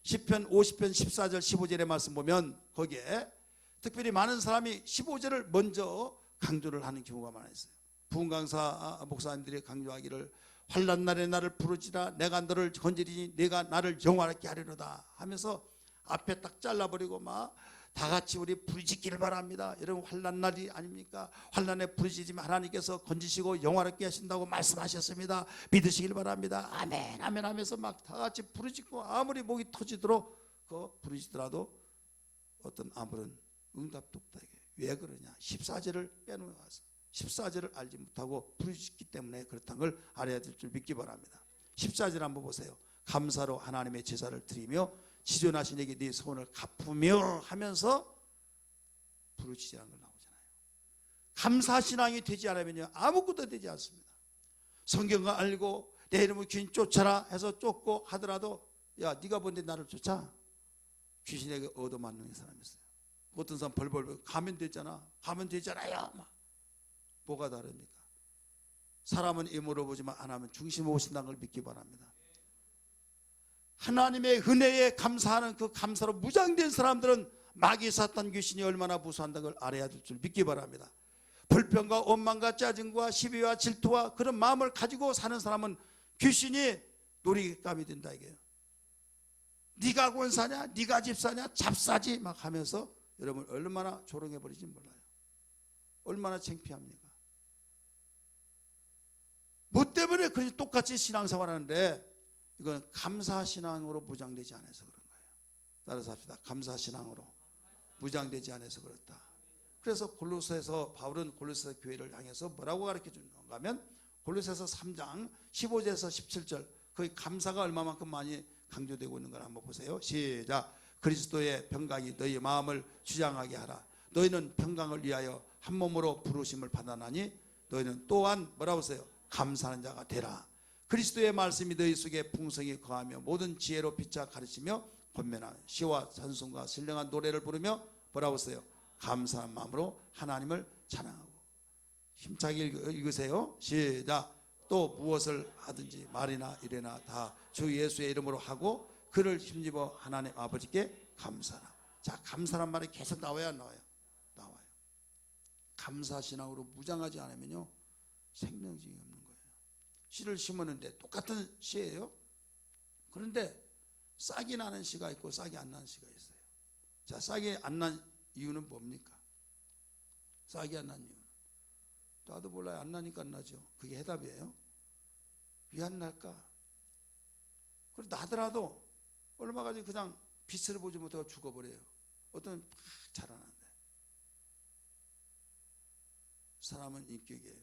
시편 50편 14절 15절의 말씀 보면 거기에 특별히 많은 사람이 15절을 먼저 강조를 하는 경우가 많았어요. 부흥강사 목사님들이 강조하기를 환난 날에 나를 부르지라 내가 너를 건지리니 내가 나를 영화롭게 하리로다 하면서 앞에 딱 잘라버리고 막 다 같이 우리 부르짖기를 바랍니다. 여러분 환난 날이 아닙니까? 환난에 부르짖으면 하나님께서 건지시고 영화롭게 하신다고 말씀하셨습니다. 믿으시길 바랍니다. 아멘 아멘 하면서 막 다 같이 부르짖고 아무리 목이 터지도록 부르짖더라도 어떤 아무런 응답도 없다. 왜 그러냐? 14절을 빼놓아서 14절을 알지 못하고 부르짖기 때문에 그렇다는 걸 알아야 될 줄 믿기 바랍니다. 14절 한번 보세요. 감사로 하나님의 제사를 드리며 지존하신 에게 네 소원을 갚으며 하면서 부르짖으라는 걸 나오잖아요. 감사신앙이 되지 않으면 아무것도 되지 않습니다. 성경을 알고 내 이름을 귀신 쫓아라 해서 쫓고 하더라도 야 네가 뭔데 나를 쫓아? 귀신에게 얻어맞는 사람이 있어요. 어떤 사람 벌벌 가면 되잖아. 가면 되잖아요. 막. 뭐가 다릅니까? 사람은 임으로 보지만 하나님은 중심으로 오신다는 걸 믿기 바랍니다. 하나님의 은혜에 감사하는 그 감사로 무장된 사람들은 마귀 사탄 귀신이 얼마나 무서워한다는 걸 알아야 될 줄 믿기 바랍니다. 불평과 원망과 짜증과 시비와 질투와 그런 마음을 가지고 사는 사람은 귀신이 놀이감이 된다 이게요. 네가 권사냐? 네가 집사냐? 잡사지 막 하면서 여러분 얼마나 조롱해버리지 몰라요. 얼마나 창피합니까? 뭐 때문에 그렇게 똑같이 신앙생활하는데 이건 감사신앙으로 무장되지 않아서 그런 거예요. 따라서 합시다. 감사신앙으로 무장되지 않아서 그렇다. 그래서 골로새에서 바울은 골로새 교회를 향해서 뭐라고 가르쳐 주는가 하면 골로새서 3장 15절에서 17절 거기 감사가 얼마만큼 많이 강조되고 있는 걸 한번 보세요. 시작. 그리스도의 평강이 너희 마음을 주장하게 하라. 너희는 평강을 위하여 한 몸으로 부르심을 받아나니 너희는 또한 뭐라고 하세요? 감사하는 자가 되라. 그리스도의 말씀이 너희 속에 풍성히 거하며 모든 지혜로 피차 가르치며 권면한 시와 찬송과 신령한 노래를 부르며 뭐라고 하세요? 감사한 마음으로 하나님을 찬양하고. 힘차게 읽으세요. 시작. 또 무엇을 하든지 말이나 이래나 다 주 예수의 이름으로 하고 그를 힘입어 하나님 아버지께 감사하라. 자, 감사란 말이 계속 나와야 안 나와요? 나와요. 감사신앙으로 무장하지 않으면요 생명증이 없는 거예요. 씨를 심었는데 똑같은 씨예요. 그런데 싹이 나는 씨가 있고 싹이 안 나는 씨가 있어요. 자, 싹이 안 난 이유는 뭡니까? 싹이 안 난 이유는 나도 몰라요. 안 나니까 안 나죠. 그게 해답이에요. 왜 안 날까? 그리고 나더라도 얼마 가지 그냥 빛을 보지 못하고 죽어버려요. 어떤 막 자라는데. 사람은 인격이에요.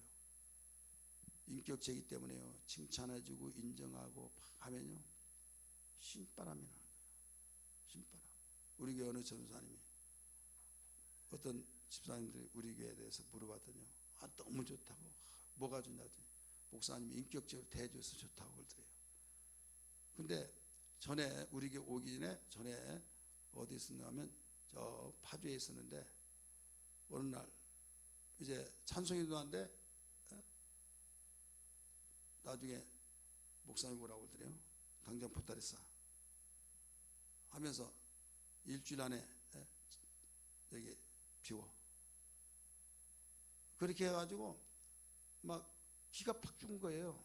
인격체이기 때문에요. 칭찬해주고 인정하고 하면요 신바람이 나는 거예요. 신바람. 우리 교회 어느 전사님이 어떤 집사님들이 우리 교회에 대해서 물어봤더니요. 아, 너무 좋다고. 뭐가 좋냐더니 목사님이 인격적으로 대해줘서 좋다고 그러더래요. 근데 전에 우리 교회 오기 전에 어디 있었냐면 저 파주에 있었는데 어느 날 이제 찬송이 도하는데 나중에 목사님 뭐라고 그러더래요. 당장 보따리 싸 하면서 일주일 안에 여기 비워. 그렇게 해가지고 막 기가 팍 죽은 거예요.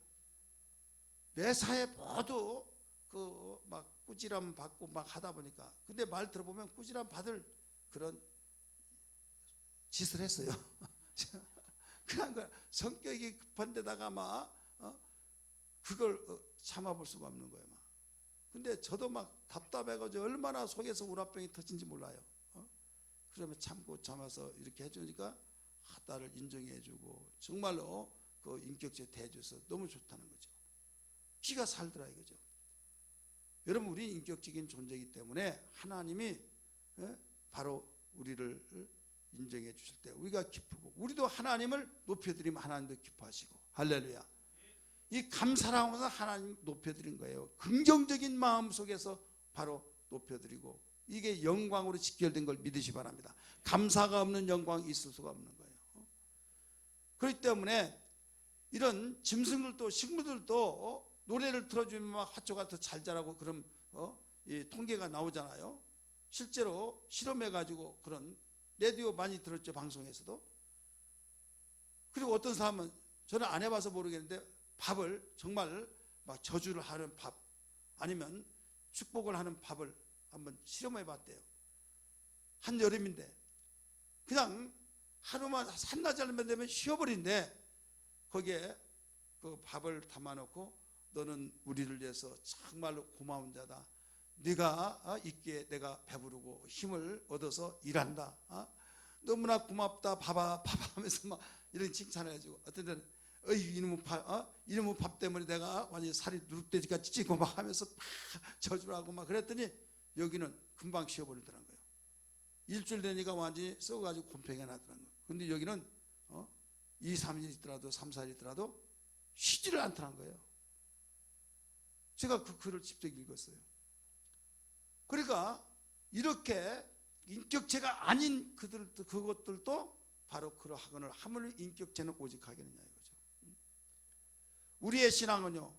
매사에 모두 그 막 꾸지람 받고 막 하다 보니까. 근데 말 들어보면 꾸지람 받을 그런 짓을 했어요. 그런 거 성격이 급한 데다가 막 그걸 참아볼 수가 없는 거예요. 막. 근데 저도 막 답답해가지고 얼마나 속에서 우라병이 터진지 몰라요. 그러면 참고 참아서 이렇게 해주니까 나를 인정해주고 정말로 그 인격적으로 대해줘서 너무 좋다는 거죠. 기가 살더라 이거죠. 여러분 우리 인격적인 존재이기 때문에 하나님이 바로 우리를 인정해 주실 때 우리가 기쁘고 우리도 하나님을 높여드리면 하나님도 기뻐하시고 할렐루야. 이 감사라고 해서 하나님 높여드린 거예요. 긍정적인 마음 속에서 바로 높여드리고 이게 영광으로 직결된 걸 믿으시 바랍니다. 감사가 없는 영광이 있을 수가 없는 거예요. 그렇기 때문에 이런 짐승들도 식물들도 노래를 틀어주면 막 화초가 더 잘 자라고 그런 이 통계가 나오잖아요. 실제로 실험해가지고 그런 라디오 많이 들었죠. 방송에서도. 그리고 어떤 사람은 저는 안 해봐서 모르겠는데 밥을 정말 막 저주를 하는 밥 아니면 축복을 하는 밥을 한번 실험해봤대요. 한여름인데 그냥 하루만 한나절만 되면 쉬어버린대. 거기에 그 밥을 담아놓고 너는 우리를 위해서 정말로 고마운 자다. 네가 있기에 내가 배부르고 힘을 얻어서 일한다. 너무나 고맙다. 봐봐 하면서 막 이런 칭찬을 해주고 어떤 데는 이놈의 밥 때문에 내가 완전히 살이 누룩돼지같이 찌고 막 하면서 막 저주를 하고 막 그랬더니 여기는 금방 쉬어버리더라는 거예요. 일주일 되니까 완전히 썩어가지고 곰팡이가 나더라는 거예요. 근데 여기는 2, 3일 있더라도 3, 4일 있더라도 쉬지를 않더라는 거예요. 제가 그 글을 직접 읽었어요. 그러니까 이렇게 인격체가 아닌 그것들도 바로 그러하거늘 하물며 인격체는 오직 하겠느냐 이거죠. 우리의 신앙은요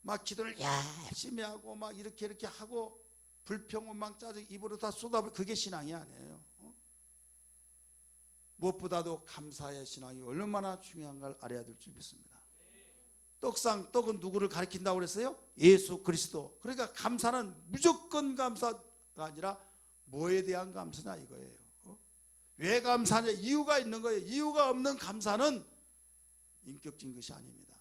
막 기도를 열심히 하고 막 이렇게 하고 불평 막 짜증 입으로 다 쏟아부어 그게 신앙이 아니에요. 무엇보다도 감사의 신앙이 얼마나 중요한가를 알아야 될 줄 믿습니다. 떡은 누구를 가리킨다고 그랬어요? 예수 그리스도. 그러니까 감사는 무조건 감사가 아니라 뭐에 대한 감사냐 이거예요. 왜 감사냐 이유가 있는 거예요. 이유가 없는 감사는 인격적인 것이 아닙니다.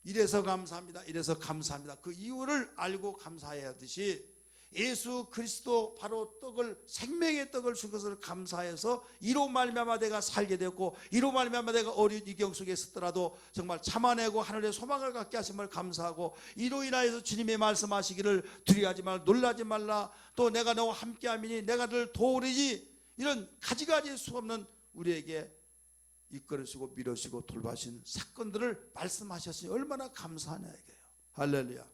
이래서 감사합니다. 이래서 감사합니다. 그 이유를 알고 감사해야 하듯이 예수 그리스도 바로 떡을, 생명의 떡을 준 것을 감사해서 이로 말미암아 내가 살게 되었고, 이로 말미암아 내가 어려운 이경 속에 있었더라도 정말 참아내고 하늘의 소망을 갖게 하심을 감사하고, 이로 인하여서 주님의 말씀하시기를 두려워하지 말라, 놀라지 말라, 또 내가 너와 함께함이니 내가 너를 도우리니, 이런 가지가지 수 없는 우리에게 이끌으시고 밀어주시고 돌봐주신 사건들을 말씀하셨으니 얼마나 감사하냐 이게요. 할렐루야.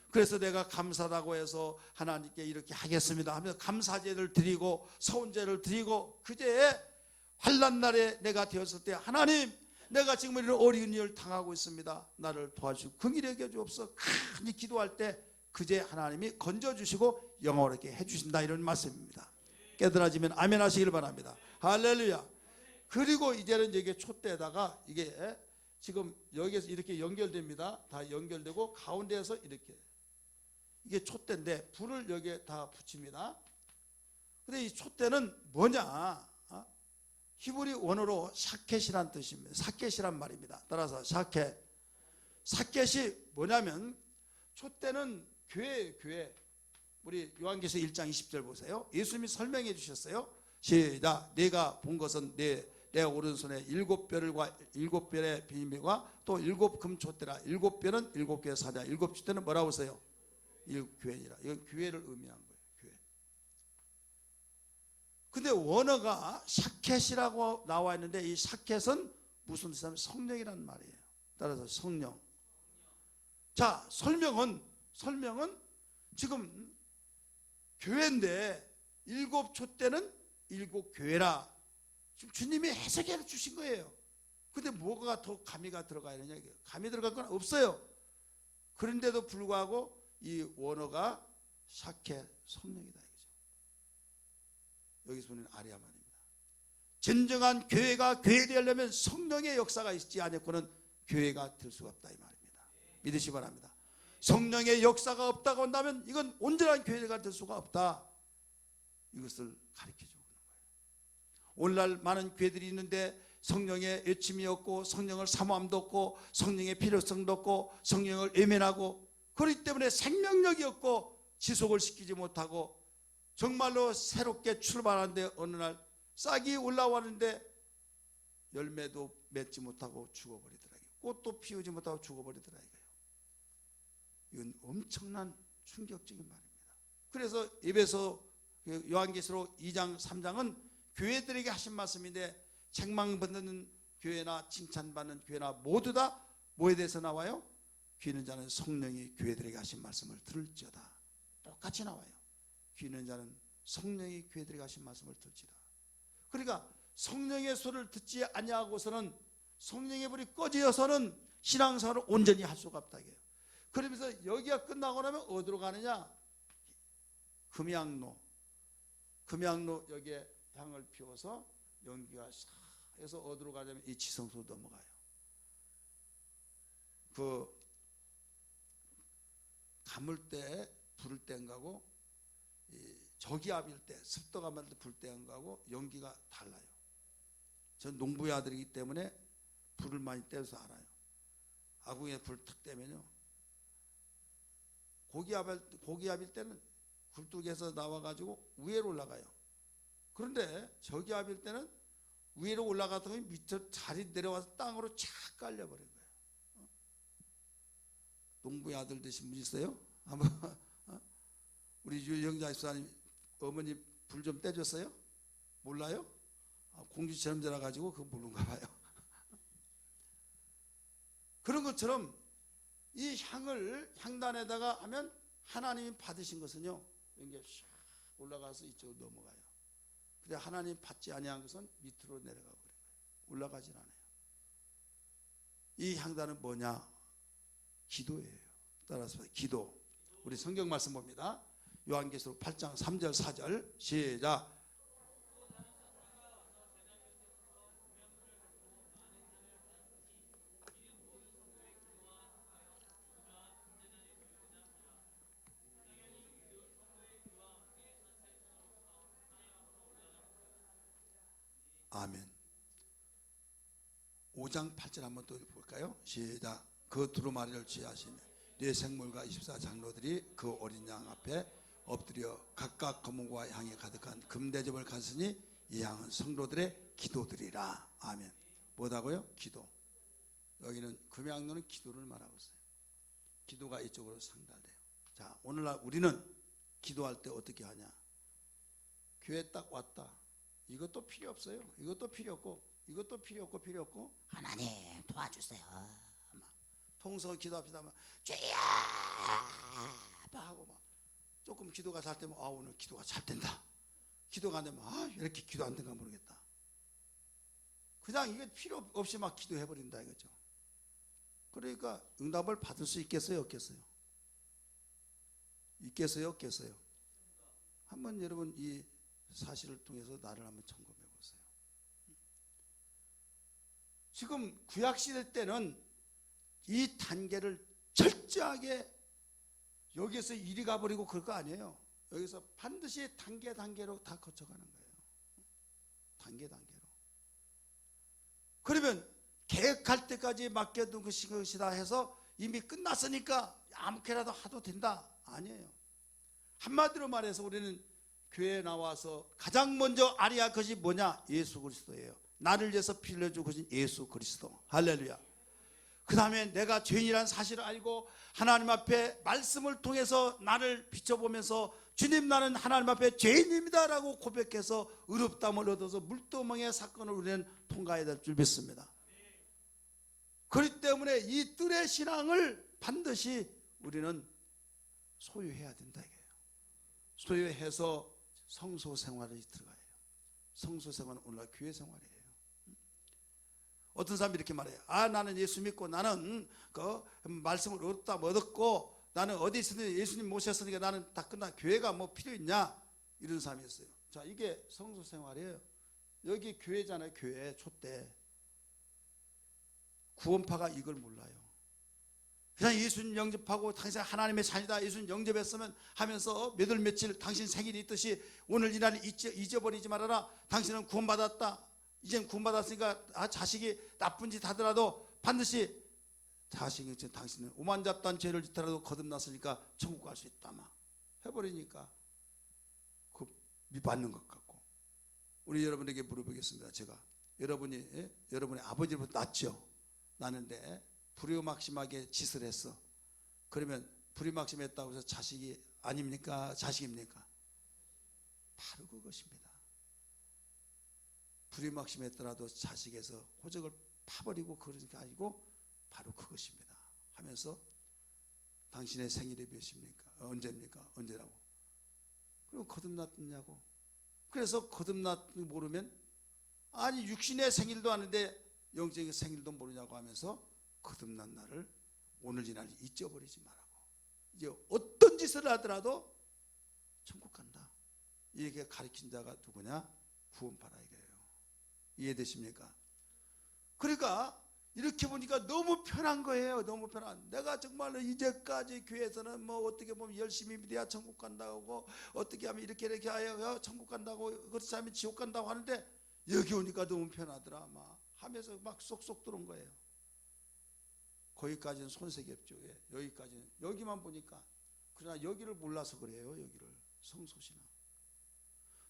그래서 내가 감사하다고 해서 하나님께 이렇게 하겠습니다 하면서 감사제를 드리고 서운제를 드리고, 그제에 환난 날에 내가 되었을 때 하나님, 내가 지금 이런 어려운 일을 당하고 있습니다. 나를 도와주시고 긍휼히 여겨 주옵소서. 간절히 기도할 때 그제 하나님이 건져주시고 영원하게 해주신다, 이런 말씀입니다. 깨달아지면 아멘 하시길 바랍니다. 할렐루야. 그리고 이제는 여기 촛대에다가 이게 지금 여기에서 이렇게 연결됩니다. 다 연결되고 가운데에서 이렇게, 이게 촛대인데 불을 여기에 다 붙입니다. 근데 이 촛대는 뭐냐? 히브리 원어로 샤켓이란 뜻입니다. 샤켓이란 말입니다. 따라서 샤켓. 샤켓이 뭐냐면, 촛대는 교회예요, 교회. 우리 요한계시록 1장 20절 보세요. 예수님이 설명해 주셨어요. 시작. 내가 본 것은 내 오른손에 7별과 7별의 비밀과 또 7금 촛대라. 7별은 7개의 사자, 7촛대는 뭐라고 하세요? 교회니라. 이건 교회를 의미한 거예요. 교회. 근데 원어가 샤켓이라고 나와 있는데, 이 샤켓은 무슨 뜻이냐면 성령이라는 말이에요. 따라서 성령. 자, 설명은 지금 교회인데 7촛대는 7교회라. 지금 주님이 해석해 주신 거예요. 근데 뭐가 더 가미가 들어가야 되냐? 가미 들어갈 건 없어요. 그런데도 불구하고 이 원어가 샤켓, 성령이다 이거죠. 여기서 보는 아리아만입니다. 진정한 교회가 교회되려면 성령의 역사가 있지 않고는 교회가 될 수가 없다 이 말입니다. 믿으시 기 바랍니다. 성령의 역사가 없다고 한다면 이건 온전한 교회가 될 수가 없다. 이것을 가르쳐 주는 거예요. 오늘날 많은 교회들이 있는데 성령의 외침이 없고, 성령을 사모함도 없고, 성령의 필요성도 없고, 성령을 외면하고, 그렇기 때문에 생명력이 없고 지속을 시키지 못하고, 정말로 새롭게 출발하는데 어느 날 싹이 올라왔는데 열매도 맺지 못하고 죽어버리더라고요. 꽃도 피우지 못하고 죽어버리더라고요. 이건 엄청난 충격적인 말입니다. 그래서 에베소 요한계시록 2장 3장은 교회들에게 하신 말씀인데, 책망받는 교회나 칭찬받는 교회나 모두 다 뭐에 대해서 나와요? 귀 있는 자는 성령이 교회들에게 하신 말씀을 들을지어다. 똑같이 나와요. 귀 있는 자는 성령이 교회들에게 하신 말씀을 들지다. 그러니까 성령의 소리를 듣지 아니하고서는, 성령의 불이 꺼지어서는 신앙생활을 온전히 할 수가 없다 이게요. 그러면서 여기가 끝나고 나면 어디로 가느냐? 금양로 여기에 향을 피워서 연기가 싹 해서 어디로 가냐면 이 지성소로 넘어가요. 그 감을 때 불을 땐 거하고 저기압일 때, 습도가 많을 때 불 땐 거하고 연기가 달라요. 전 농부의 아들이기 때문에 불을 많이 떼서 알아요. 아궁이에 불 탁 떼면요, 고기압일 때는 굴뚝에서 나와가지고 위로 올라가요. 그런데 저기압일 때는 위로 올라가다가 밑으로 자리 내려와서 땅으로 착 깔려버린 거예요. 농부의 아들 되신 분 있어요? 한번 우리 유영자 집사님 어머니 불 좀 떼줬어요? 몰라요? 공주처럼 자라가지고 그거 모르는가 봐요. 그런 것처럼 이 향을 향단에다가 하면 하나님이 받으신 것은요, 이게 샥 올라가서 이쪽으로 넘어가요. 근데 하나님 받지 아니한 것은 밑으로 내려가 버린 거예요. 올라가진 않아요. 이 향단은 뭐냐? 기도예요. 따라서 기도. 우리 성경 말씀 봅니다. 요한계시록 8장 3절 4절 시작. 아멘. 5장 8절 한번 또 볼까요? 시작. 그 두루마리를 취하시며 네 생물과 24장로들이 그 어린 양 앞에 엎드려 각각 검은과 향이 가득한 금대접을 가졌으니 이 향은 성도들의 기도들이라. 아멘. 뭐다고요? 기도. 여기는 금양로는 기도를 말하고 있어요. 기도가 이쪽으로 상달돼요. 자, 오늘날 우리는 기도할 때 어떻게 하냐? 교회 딱 왔다. 이것도 필요 없어요. 이것도 필요 없고 이것도 필요 없고 필요 없고 하나님 도와주세요. 막 통성 기도합시다. 막 주여 하고 막 조금 기도가 잘 되면 아 오늘 기도가 잘 된다. 기도가 안 되면 아 이렇게 기도 안 된가 모르겠다. 그냥 이게 필요 없이 막 기도해 버린다 이거죠. 그러니까 응답을 받을 수 있겠어요, 없겠어요? 있겠어요, 없겠어요? 한번 여러분 이 사실을 통해서 나를 한번 점검해 보세요. 지금 구약시대 때는 이 단계를 철저하게 여기서 이리 가버리고 그럴 거 아니에요. 여기서 반드시 단계로 다 거쳐가는 거예요. 단계로. 그러면 계획할 때까지 맡겨둔 것이다 해서 이미 끝났으니까 아무렇게라도 하도 된다. 아니에요. 한마디로 말해서 우리는 교회에 나와서 가장 먼저 알아야 할 것이 뭐냐? 예수 그리스도예요. 나를 위해서 피 흘려준 것은 예수 그리스도. 할렐루야. 그 다음에 내가 죄인이라는 사실을 알고 하나님 앞에 말씀을 통해서 나를 비춰보면서 주님 나는 하나님 앞에 죄인입니다 라고 고백해서 의롭다함을 얻어서 물두멍의 사건을 우리는 통과해야 될 줄 믿습니다. 그렇기 때문에 이 뜰의 신앙을 반드시 우리는 소유해야 된다 이거예요. 소유해서 성소 생활에 들어가요. 성소 생활은 오늘날 교회 생활이에요. 어떤 사람이 이렇게 말해요. 아 나는 예수 믿고 나는 그 말씀을 얻었고 나는 어디 있으니 예수님 모셨으니까 나는 다 끝나 교회가 뭐 필요 있냐 이런 사람이 있어요. 자 이게 성소 생활이에요. 여기 교회잖아요. 교회 촛대. 구원파가 이걸 몰라요. 그냥 예수님 영접하고 당신 하나님의 자녀다 예수님 영접했으면 하면서 몇 월 며칠 당신 생일이 있듯이 오늘 이날을 잊어버리지 말아라. 당신은 구원받았다. 이젠 구원받았으니까 자식이 나쁜 짓 하더라도 반드시 자식이 당신은 오만잡다한 죄를 짓더라도 거듭났으니까 천국 갈 수 있다 막 해버리니까 그 믿는 것 같고. 우리 여러분에게 물어보겠습니다. 제가 여러분의 아버지보다 낫죠. 나는데 불효막심하게 짓을 했어. 그러면 불효막심했다고 해서 자식이 아닙니까? 자식입니까? 바로 그것입니다. 불효막심했더라도 자식에서 호적을 파버리고 그러는 게 아니고 바로 그것입니다 하면서 당신의 생일이 몇입니까? 언제입니까? 언제라고? 그럼 거듭났냐고. 그래서 거듭났 모르면 아니 육신의 생일도 아는데 영적인 생일도 모르냐고 하면서 거듭난 날을 오늘 이 날 잊어버리지 말라고. 이제 어떤 짓을 하더라도 천국 간다. 이렇게 가르친 자가 누구냐? 구원파라 이거예요. 이해되십니까? 그러니까 이렇게 보니까 너무 편한 거예요. 너무 편한. 내가 정말로 이제까지 교회에서는 뭐 어떻게 보면 열심히 믿어야 천국 간다고 어떻게 하면 이렇게 하여 천국 간다고 그렇지 않으면 지옥 간다고 하는데 여기 오니까 너무 편하더라 막 하면서 막 쏙쏙 들어온 거예요. 거기까지는 손색이 없죠. 여기까지는 여기만 보니까. 그러나 여기를 몰라서 그래요. 여기를 성소신앙.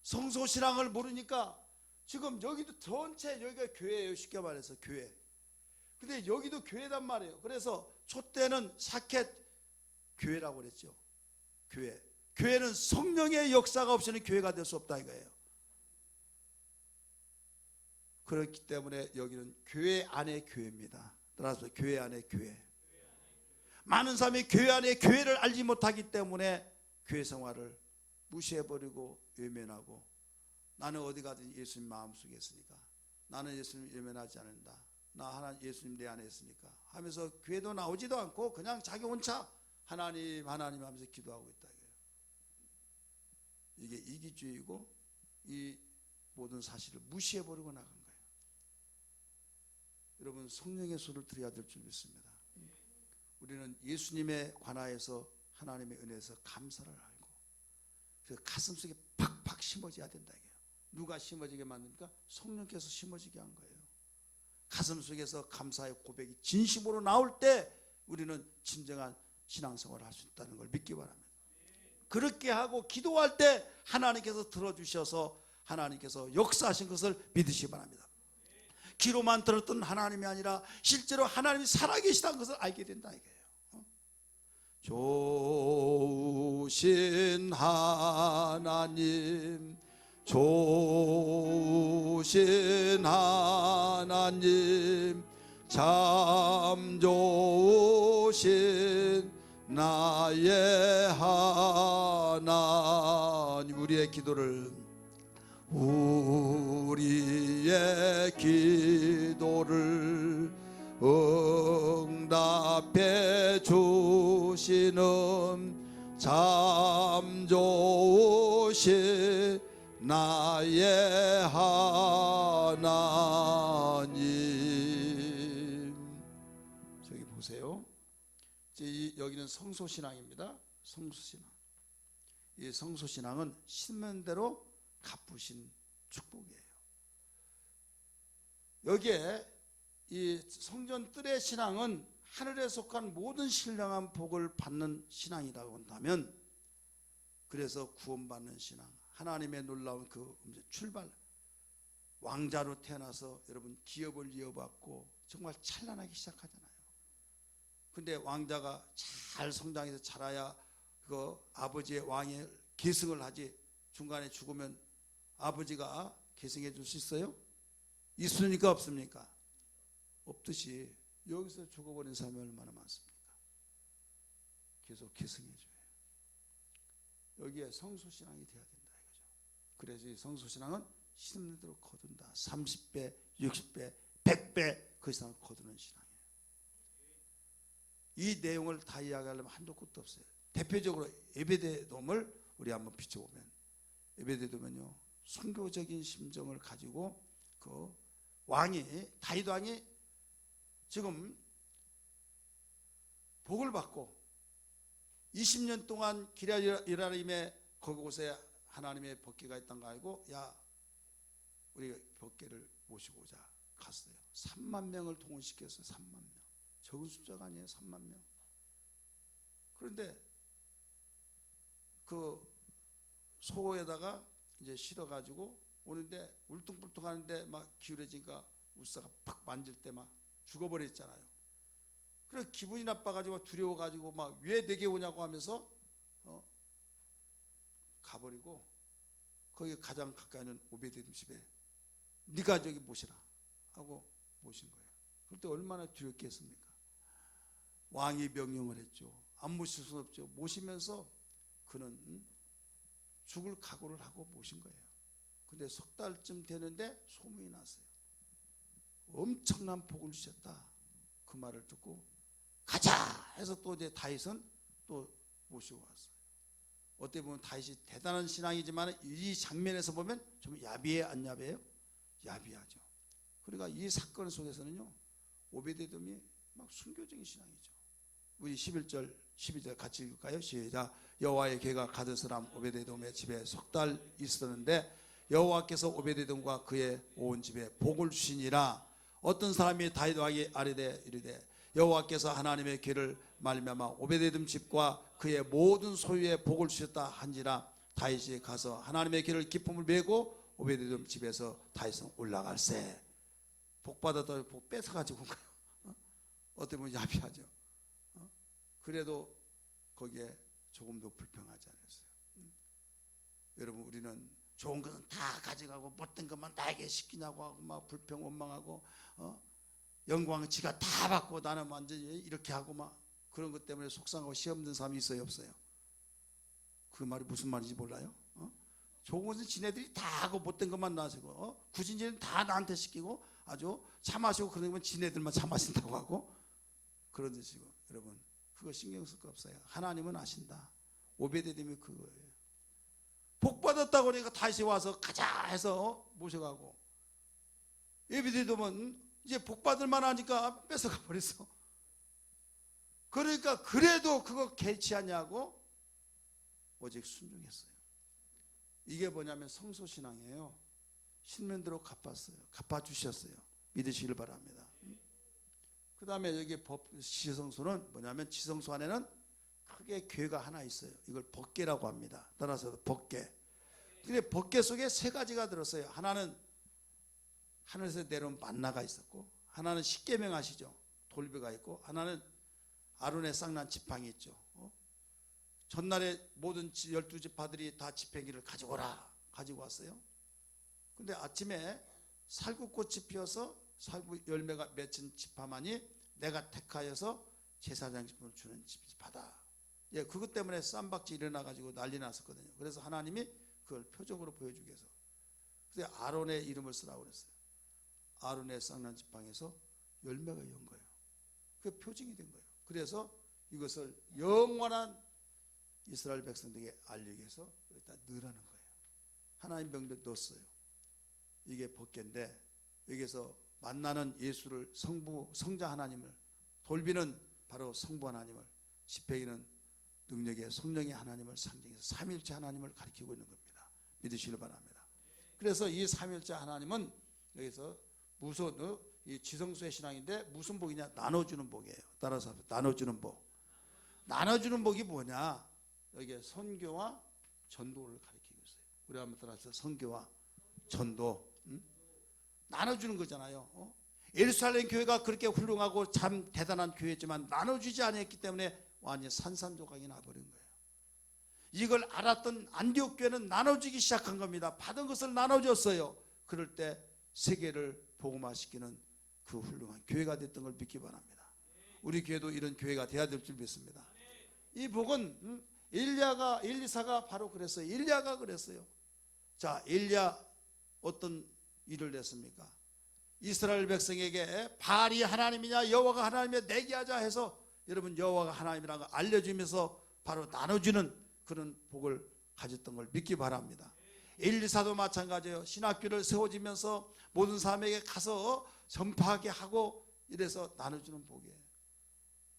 성소신앙을 모르니까 지금 여기도 전체 여기가 교회예요. 쉽게 말해서 교회. 근데 여기도 교회단 말이에요. 그래서 촛대는 사켓 교회라고 그랬죠. 교회. 교회는 성령의 역사가 없이는 교회가 될 수 없다 이거예요. 그렇기 때문에 여기는 교회 안의 교회입니다. 따라서 교회 안의 교회. 많은 사람이 교회 안의 교회를 알지 못하기 때문에 교회 생활을 무시해버리고 외면하고 나는 어디 가든 예수님 마음속에 있으니까 나는 예수님 외면하지 않는다. 나 하나 예수님 내 안에 있으니까 하면서 교회도 나오지도 않고 그냥 자기 혼자 하나님 하면서 기도하고 있다. 이게 이기주의고 이 모든 사실을 무시해버리고 나간 거예요. 여러분 성령의 소리를 들어야 될 줄 믿습니다. 우리는 예수님에 관하여서 하나님의 은혜에서 감사를 알고 그 가슴속에 팍팍 심어져야 된다. 이게요. 누가 심어지게 만듭니까? 성령께서 심어지게 한 거예요. 가슴속에서 감사의 고백이 진심으로 나올 때 우리는 진정한 신앙생활을 할 수 있다는 걸 믿기 바랍니다. 그렇게 하고 기도할 때 하나님께서 들어주셔서 하나님께서 역사하신 것을 믿으시기 바랍니다. 귀로만 들었던 하나님이 아니라 실제로 하나님이 살아계시다는 것을 알게 된다 이거예요. 좋으신 하나님, 좋으신 하나님, 참 좋으신 나의 하나님, 우리의 기도를 응답해 주시는 참 좋으신 나의 하나님. 저기 보세요. 여기는 성소신앙입니다. 성소신앙. 이 성소신앙은 신문대로 갚으신 축복이에요. 여기에 이 성전 뜰의 신앙은 하늘에 속한 모든 신령한 복을 받는 신앙이라고 한다면, 그래서 구원받는 신앙, 하나님의 놀라운 그 출발, 왕자로 태어나서 여러분 기업을 이어받고 정말 찬란하기 시작하잖아요. 근데 왕자가 잘 성장해서 자라야 그 아버지의 왕의 계승을 하지, 중간에 죽으면 아버지가 계승해 줄 수 있어요? 있습니까 없습니까? 없듯이 여기서 죽어버린 사람이 얼마나 많습니까? 계속 계승해줘요. 여기에 성소신앙이 돼야 된다 이거죠. 그래서 이 성소신앙은 심는 대로 거둔다. 30배, 60배, 100배 그 이상을 거두는 신앙이에요. 이 내용을 다 이야기하려면 한도 끝도 없어요. 대표적으로 에베데돔을 우리 한번 비춰보면, 에베데돔은요 순교적인 심정을 가지고 그 왕이, 다윗 왕이 지금 복을 받고 20년 동안 기럇이라림에 그곳에 하나님의 법궤가 있다는 거 알고, 야 우리 법궤를 모시고 오자 갔어요. 3만 명을 동원시켰어요. 3만 명. 적은 숫자가 아니에요. 3만 명. 그런데 그 소에다가 이제 실어가지고 오는데 울퉁불퉁 하는데 막 기울어지니까 울사가 팍 만질 때 막 죽어버렸잖아요. 그래서 기분이 나빠가지고 두려워가지고 막 왜 내게 오냐고 하면서 가버리고, 거기 가장 가까이 있는 오베데돔 집에 네가 저기 모시라 하고 모신 거예요. 그때 얼마나 두렵겠습니까? 왕이 명령을 했죠. 안 모실 수는 없죠. 모시면서 그는 죽을 각오를 하고 모신 거예요. 근데 석 달쯤 되는데 소문이 났어요. 엄청난 복을 주셨다. 그 말을 듣고 가자 해서 또 이제 다윗은 또 모시고 왔어요. 어떻게 보면 다윗이 대단한 신앙이지만 이 장면에서 보면 좀 야비해, 안 야비해요? 야비하죠. 그러니까 이 사건 속에서는요 오베데돔이 막 순교적인 신앙이죠. 우리 11절 12절 같이 읽을까요? 시작. 여호와의 괴가 가드 사람 오베데돔의 집에 석 달 있었는데 여호와께서 오베데돔과 그의 온 집에 복을 주시니라. 어떤 사람이 다윗 왕이 아뢰되 이르되 여호와께서 하나님의 괴를 말미암아 오베데돔 집과 그의 모든 소유에 복을 주셨다 한지라. 다윗이 가서 하나님의 괴를 기쁨을 메고 오베데돔 집에서 다윗은 올라갈세. 복 받았다 복 뺏어가지고 온 거예요. 어떻게 보면 야비하죠. 그래도 거기에 조금도 불평하지 않았어요. 여러분, 우리는 좋은 것은 다 가져가고 못된 것만 나에게 시키냐고 하고 막 불평 원망하고 영광은 지가 다 받고 나는 완전히 이렇게 하고 막 그런 것 때문에 속상하고 시험 든 사람이 있어요 없어요? 그 말이 무슨 말인지 몰라요? 좋은 것은 지네들이 다 하고 못된 것만 나시고 구진지는 다 나한테 시키고 아주 차 마시고 그런 거면 지네들만 차 마신다고 하고 그런 뜻이고, 여러분 그거 신경 쓸 거 없어요. 하나님은 아신다. 오베데돔이 그거예요. 복 받았다고 그러니까 다시 와서 가자 해서 모셔가고, 오베데돔은 이제 복 받을 만하니까 뺏어가 버렸어. 그러니까 그래도 그거 개치하냐고 오직 순종했어요. 이게 뭐냐면 성소신앙이에요. 신문대로 갚았어요. 갚아주셨어요. 믿으시길 바랍니다. 그 다음에 여기 지성소는 뭐냐면 지성소 안에는 크게 괴가 하나 있어요. 이걸 법궤라고 합니다. 따라서 법궤. 근데 법궤 속에 세 가지가 들었어요. 하나는 하늘에서 내려온 만나가 있었고, 하나는 십계명 아시죠? 돌배가 있고, 하나는 아론의 쌍난 지팡이 있죠. 전날에 모든 12지파들이 다 지팡이를 가져오라 가지고 왔어요. 근데 아침에 살구꽃이 피어서 살구 열매가 맺힌 지파만이 내가 택하여서 제사장식품을 주는 지파다. 예, 그것 때문에 쌈박지 일어나 가지고 난리 났었거든요. 그래서 하나님이 그걸 표적으로 보여주기 위해서 그래서 아론의 이름을 쓰라고 그랬어요. 아론의 쌍난 지팡이에서 열매가 연 거예요. 그게 표징이 된 거예요. 그래서 이것을 영원한 이스라엘 백성들에게 알리기 위해서 여기다 넣으라는 거예요. 하나님 병도 넣었어요. 이게 법궤인데 여기서 만나는 예수를 성자 하나님을, 돌비는 바로 성부 하나님을, 지팡이는 능력의 성령의 하나님을 상징해서 삼일째 하나님을 가리키고 있는 겁니다. 믿으시길 바랍니다. 그래서 이 삼일째 하나님은 여기서 무슨 이 지성소의 신앙인데 무슨 복이냐? 나눠주는 복이에요. 따라서 나눠주는 복. 나눠주는 복이 뭐냐? 여기에 선교와 전도를 가리키고 있어요. 우리 한번 따라서 선교와 전도. 나눠주는 거잖아요. 예루살렘 교회가 그렇게 훌륭하고 참 대단한 교회지만 나눠주지 않았기 때문에 완전히 산산조각이 나버린 거예요. 이걸 알았던 안디옥 교회는 나눠주기 시작한 겁니다. 받은 것을 나눠줬어요. 그럴 때 세계를 복음화시키는 그 훌륭한 교회가 됐던 걸 믿기 바랍니다. 우리 교회도 이런 교회가 돼야 될 줄 믿습니다. 이 복은 엘리사가 바로 그랬어요. 엘리야가 그랬어요. 자, 엘리야 어떤 일을 했습니까? 이스라엘 백성에게 바알이 하나님이냐 여호와가 하나님이냐 내기하자 해서 여러분 여호와가 하나님이라는 걸 알려주면서 바로 나눠주는 그런 복을 가졌던 걸 믿기 바랍니다. 엘리사도 마찬가지예요. 신학교를 세워지면서 모든 사람에게 가서 전파하게 하고 이래서 나눠주는 복이에요.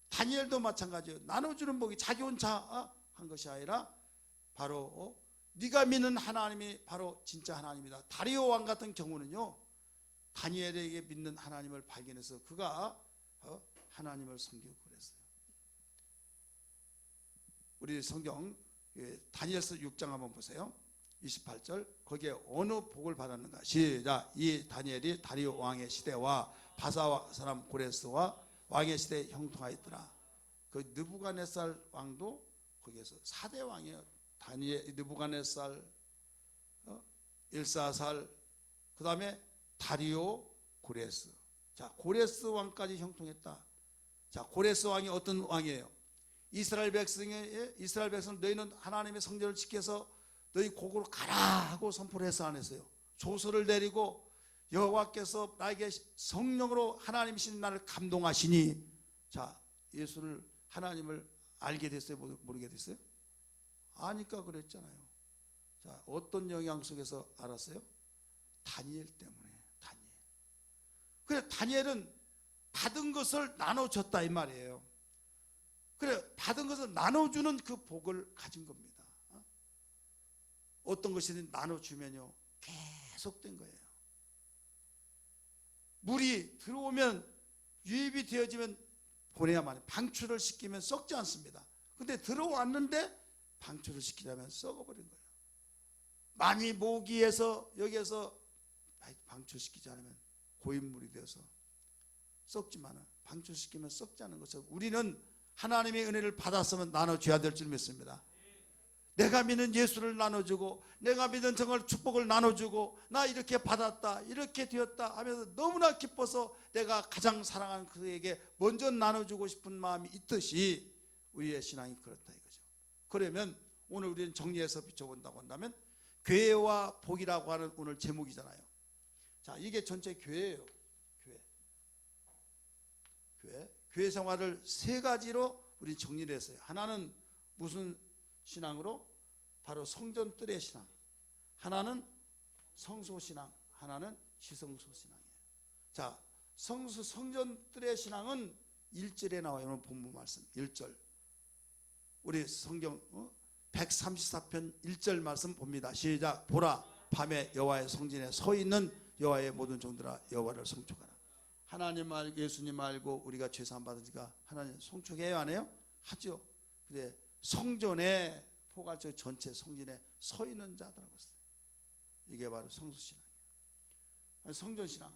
다니엘도 마찬가지예요. 나눠주는 복이 자기 혼자 한 것이 아니라 바로 네가 믿는 하나님이 바로 진짜 하나님이다. 다리오 왕 같은 경우는요, 다니엘에게 믿는 하나님을 발견해서 그가 하나님을 섬기고 그랬어요. 우리 성경 다니엘서 6장 한번 보세요. 28절 거기에 어느 복을 받았는가? 시작. 이 다니엘이 다리오 왕의 시대와 바사 사람 고레스와 왕의 시대에 형통하였더라. 그 느부갓네살 왕도 거기에서 4대 왕이에요. 다니엘, 느부갓네살, 일사살, 그 다음에 다리오, 고레스. 자, 고레스 왕까지 형통했다. 자, 고레스 왕이 어떤 왕이에요? 이스라엘 백성 너희는 하나님의 성전을 지켜서 너희 곡으로 가라 하고 선포를 해서 안 했어요. 조서를 내리고 여호와께서 나에게 성령으로 하나님이신 나를 감동하시니, 자, 예수를 하나님을 알게 됐어요? 모르게 됐어요? 아니까 그랬잖아요. 자, 어떤 영향 속에서 알았어요? 다니엘 때문에. 다니엘. 그래, 다니엘은 받은 것을 나눠줬다 이 말이에요. 그래, 받은 것을 나눠주는 그 복을 가진 겁니다. 어떤 것이든 나눠주면요 계속된 거예요. 물이 들어오면 유입이 되어지면 보내야만 해요. 방출을 시키면 썩지 않습니다. 근데 들어왔는데 방출을 시키려면 썩어버린 거예요. 많이 모기해서 여기에서 방출시키지 않으면 고인물이 되어서 썩지만 방출시키면 썩지 않은 것처럼 우리는 하나님의 은혜를 받았으면 나눠줘야 될 줄 믿습니다. 내가 믿는 예수를 나눠주고 내가 믿는 정말 축복을 나눠주고 나 이렇게 받았다 이렇게 되었다 하면서 너무나 기뻐서 내가 가장 사랑하는 그에게 먼저 나눠주고 싶은 마음이 있듯이 우리의 신앙이 그렇다 이거죠. 그러면 오늘 우리는 정리해서 비춰본다고 한다면 교회와 복이라고 하는 오늘 제목이잖아요. 자, 이게 전체 교회예요. 교회 생활을 세 가지로 우리 정리를 했어요. 하나는 무슨 신앙으로? 바로 성전뜰의 신앙. 하나는 성소신앙, 하나는 지성소 신앙이에요. 자, 성전뜰의 신앙은 1절에 나와요. 오늘 본문 말씀 1절. 우리 성경 134편 1절 말씀 봅니다. 시작. 보라, 밤에 여호와의 성전에 서 있는 여호와의 모든 종들아 여호와를 송축하라. 하나님 알고 예수님 알고 우리가 죄 사함 받으니까 하나님 송축해요, 안 해요? 하죠. 근데 성전에 포괄적 전체 성전에 서 있는 자들하고 있어요. 이게 바로 성소신앙이에요. 성전신앙.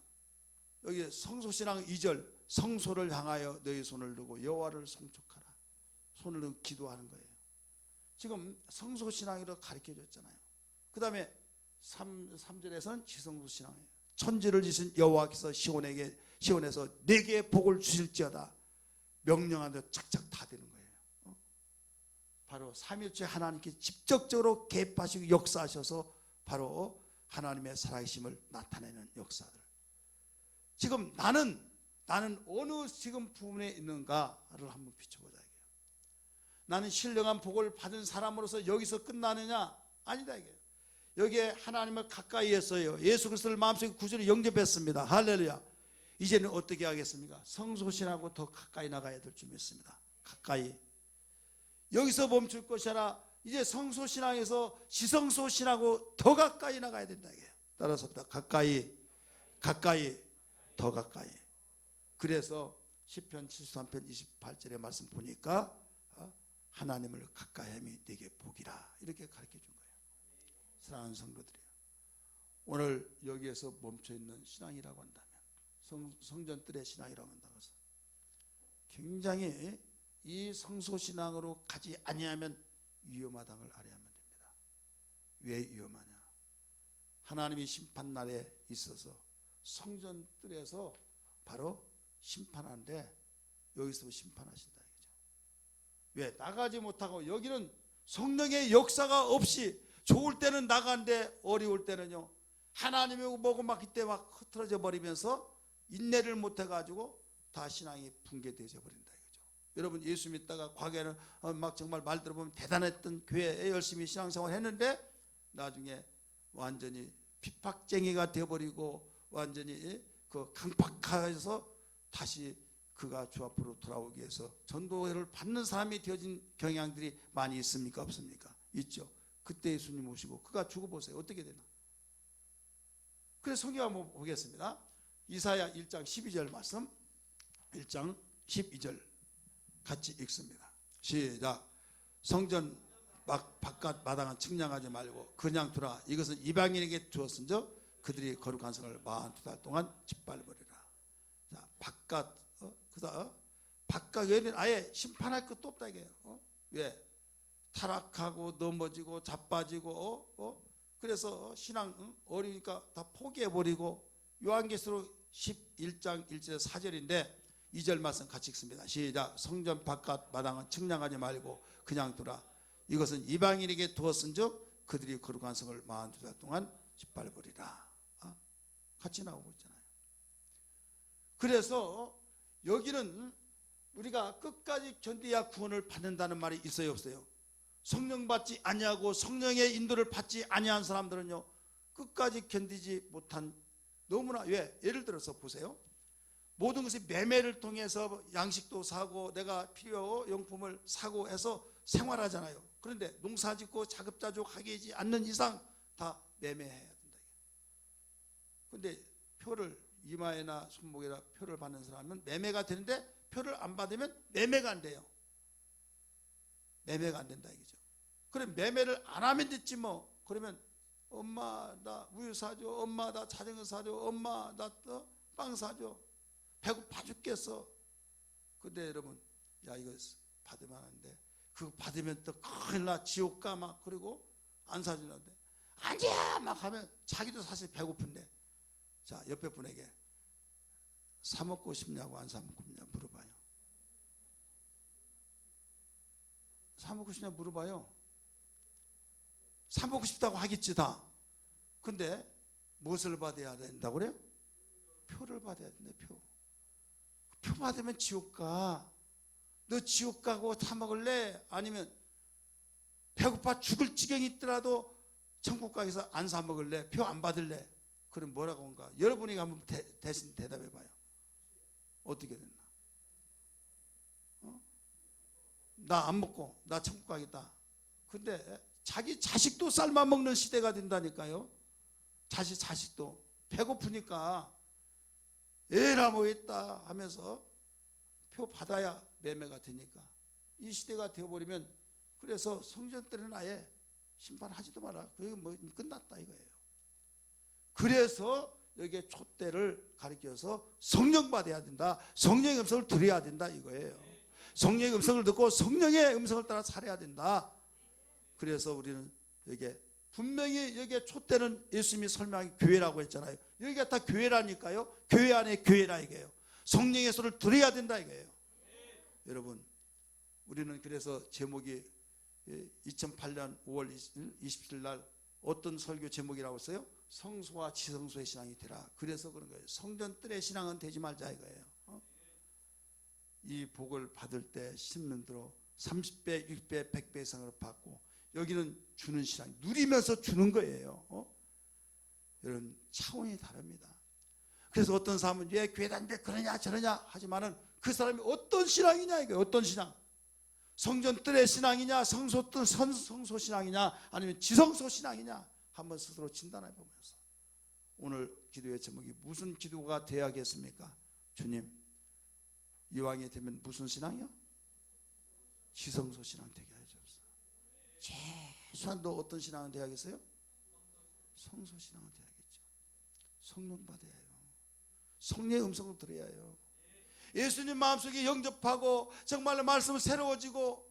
여기 성소신앙 2절, 성소를 향하여 너희 손을 들고 여호와를 송축하라. 손을 들고 기도하는 거예요. 지금 성소신앙이라고 가르쳐 줬잖아요. 그 다음에 3절에서는 지성소신앙이에요. 천지를 지신 여호와께서 시온에서 내게 복을 주실지어다 명령한 대로 착착 다 되는 거예요. 바로 삼위일체 하나님께 직접적으로 개입하시고 역사하셔서 바로 하나님의 살아계심을 나타내는 역사들. 지금 나는 어느 지금 부분에 있는가를 한번 비춰보자 이게요. 나는 신령한 복을 받은 사람으로서 여기서 끝나느냐? 아니다 이게요. 여기에 하나님을 가까이 했어요. 예수 그리스도를 마음속에 구주로 영접했습니다. 할렐루야. 이제는 어떻게 하겠습니까? 성소신하고 더 가까이 나가야 될 줄 믿습니다. 가까이. 여기서 멈출 것이 아니라 이제 성소신앙에서 지성소신하고 더 가까이 나가야 된다 이게요. 따라서 가까이 더 가까이. 그래서 시편 73편 28절의 말씀 보니까 하나님을 가까이 함이 네게 복이라 이렇게 가르쳐 준 거예요. 사랑하는 성도들이요, 오늘 여기에서 멈춰있는 신앙이라고 한다면, 성전들의 신앙이라고 한다고 해서 굉장히 이 성소신앙으로 가지 아니하면 위험하다는 걸 알아야만 됩니다. 왜 위험하냐? 하나님이 심판날에 있어서 성전들에서 바로 심판하는데 여기서 심판하신다 이거죠. 왜? 나가지 못하고 여기는 성령의 역사가 없이 좋을 때는 나가는데 어려울 때는요 하나님이 뭐고 막 이때 막 흐트러져 버리면서 인내를 못 해가지고 다 신앙이 붕괴되어 버린다 이거죠. 여러분 예수 믿다가 과거에는 막 정말 말 들어보면 대단했던 교회에 열심히 신앙생활 했는데 나중에 완전히 핍박쟁이가 되어버리고 완전히 그 강팍해서 다시 그가 주 앞으로 돌아오기 위해서 전도를 받는 사람이 되어진 경향들이 많이 있습니까? 없습니까? 있죠. 그때 예수님 오시고 그가 죽어보세요. 어떻게 되나? 그래서 성경 한번 보겠습니다. 이사야 1장 12절 말씀, 1장 12절 같이 읽습니다. 시작. 성전 바깥 마당은 측량하지 말고 그냥 두라. 이것은 이방인에게 주었은즉 그들이 거룩한 성을 42달 동안 짓밟으리라. 자, 바깥 그다음 바깥 외에는 아예 심판할 것도 없다 이게요. 왜? 타락하고 넘어지고 자빠지고 그래서 신앙 어리니까 다 포기해버리고. 요한계시록 11장 1절 4절인데 2절 말씀 같이 읽습니다. 시작. 성전 바깥 마당은 측량하지 말고 그냥 두라. 이것은 이방인에게 두었은즉 그들이 거룩한 성을 42달 동안 짓밟으리라. 같이 나오고 있잖아요. 그래서 여기는 우리가 끝까지 견뎌야 구원을 받는다는 말이 있어요 없어요? 성령 받지 아니하고 성령의 인도를 받지 아니한 사람들은요 끝까지 견디지 못한, 너무나, 왜? 예를 들어서 보세요. 모든 것이 매매를 통해서 양식도 사고 내가 필요용품을 사고 해서 생활하잖아요. 그런데 농사짓고 자급자족하지 않는 이상 다 매매해야 된다. 그런데 표를 이마에나 손목에다 표를 받는 사람은 매매가 되는데 표를 안 받으면 매매가 안 돼요. 매매가 안 된다 이거죠. 그럼 매매를 안 하면 됐지 뭐. 그러면 엄마 나 우유 사줘, 엄마 나 자전거 사줘, 엄마 나 빵 사줘. 배고파 죽겠어. 근데 여러분, 야 이거 받으면 안 돼. 그거 받으면 또 큰일 나, 지옥 가 막. 그리고 안 사주는데 아니야 막 하면 자기도 사실 배고픈데. 자, 옆에 분에게 사 먹고 싶냐고 안 사 먹고 싶냐 물어봐요. 사 먹고 싶냐 물어봐요. 사 먹고 싶다고 하겠지 다. 근데 무엇을 받아야 된다고 그래요? 표를 받아야 된다. 표 받으면 지옥 가. 너 지옥 가고 사 먹을래? 아니면 배고파 죽을 지경이 있더라도 천국 가서 안 사 먹을래? 표 안 받을래? 그럼 뭐라고 한가? 여러분이 한번 대신 대답해 봐요. 어떻게 됐나? 나 안 먹고 나 천국 가겠다. 근데 자기 자식도 삶아 먹는 시대가 된다니까요. 자식도 배고프니까 에라 뭐 있다 하면서 표 받아야 매매가 되니까 이 시대가 되어버리면, 그래서 성전 때는 아예 심판하지도 마라, 그게 뭐 끝났다 이거예요. 그래서 여기에 촛대를 가리켜서 성령 받아야 된다, 성령의 음성을 들어야 된다 이거예요. 성령의 음성을 듣고 성령의 음성을 따라 살아야 된다. 그래서 우리는 여기에 분명히, 여기에 촛대는 예수님이 설명한 교회라고 했잖아요. 여기가 다 교회라니까요. 교회 안에 교회라 이게요. 성령의 소리를 들어야 된다 이거예요. 여러분, 우리는 그래서 제목이 2008년 5월 27일 날 어떤 설교 제목이라고 했어요? 성소와 지성소의 신앙이 되라. 그래서 그런 거예요. 성전뜰의 신앙은 되지 말자 이거예요. 이 복을 받을 때 신문대로 30배, 6배, 100배 이상으로 받고, 여기는 주는 신앙, 누리면서 주는 거예요. 이런 차원이 다릅니다. 그래서 어떤 사람은 왜 교회 다니는데 그러냐 저러냐 하지만은 그 사람이 어떤 신앙이냐 이거예요. 어떤 신앙? 성전뜰의 신앙이냐, 성소 신앙이냐, 아니면 지성소 신앙이냐, 한번 스스로 진단해 보면서 오늘 기도의 제목이 무슨 기도가 되어야겠습니까? 주님, 이왕이 되면 무슨 신앙이요? 지성소 신앙 되게 해주옵소서. 최소한도 어떤 신앙은 되어야겠어요? 성소 신앙은 되어야겠죠. 성령 받아야 해요. 성령의 음성을 들어야 해요. 예수님 마음속에 영접하고 정말로 말씀을 새로워지고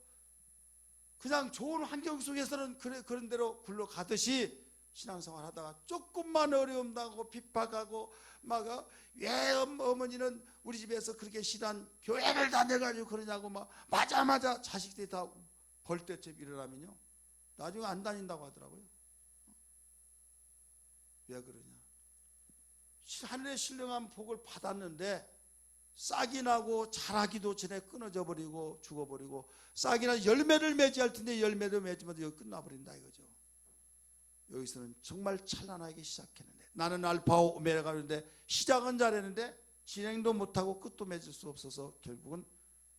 그냥 좋은 환경 속에서는 그런 대로 굴러가듯이 신앙생활 하다가 조금만 어려움 당하고 핍박하고 막 왜 어머니는 우리 집에서 그렇게 신한 교회를 다녀가지고 그러냐고 막 맞아 자식들이 다 벌떼처럼 일어나면요 나중에 안 다닌다고 하더라고요. 왜 그러냐? 하늘의 신령한 복을 받았는데 싹이 나고 자라기도 전에 끊어져 버리고 죽어버리고, 싹이 나 열매를 맺어야 할 텐데 열매를 맺으면 여기 끝나버린다 이거죠. 여기서는 정말 찬란하게 시작했는데, 나는 알파오 오메가가 그런데 시작은 잘했는데 진행도 못하고 끝도 맺을 수 없어서 결국은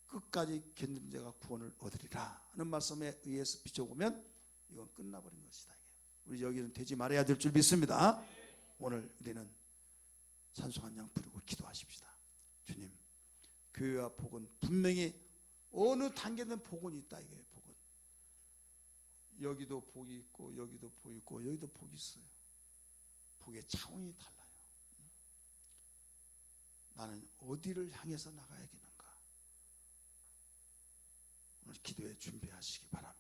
끝까지 견딘 자가 구원을 얻으리라 하는 말씀에 의해서 비춰보면 이건 끝나버린 것이다. 우리 여기는 되지 말아야 될 줄 믿습니다. 오늘 우리는 찬송한 양 부르고 기도하십시다. 주님, 교회와 복은 분명히 어느 단계는 복은 있다 이거예요. 복은 여기도 복이 있고 여기도 복이 있고 여기도 복이 있어요. 복의 차원이 달라요. 나는 어디를 향해서 나가야겠는가? 오늘 기도에 준비하시기 바랍니다.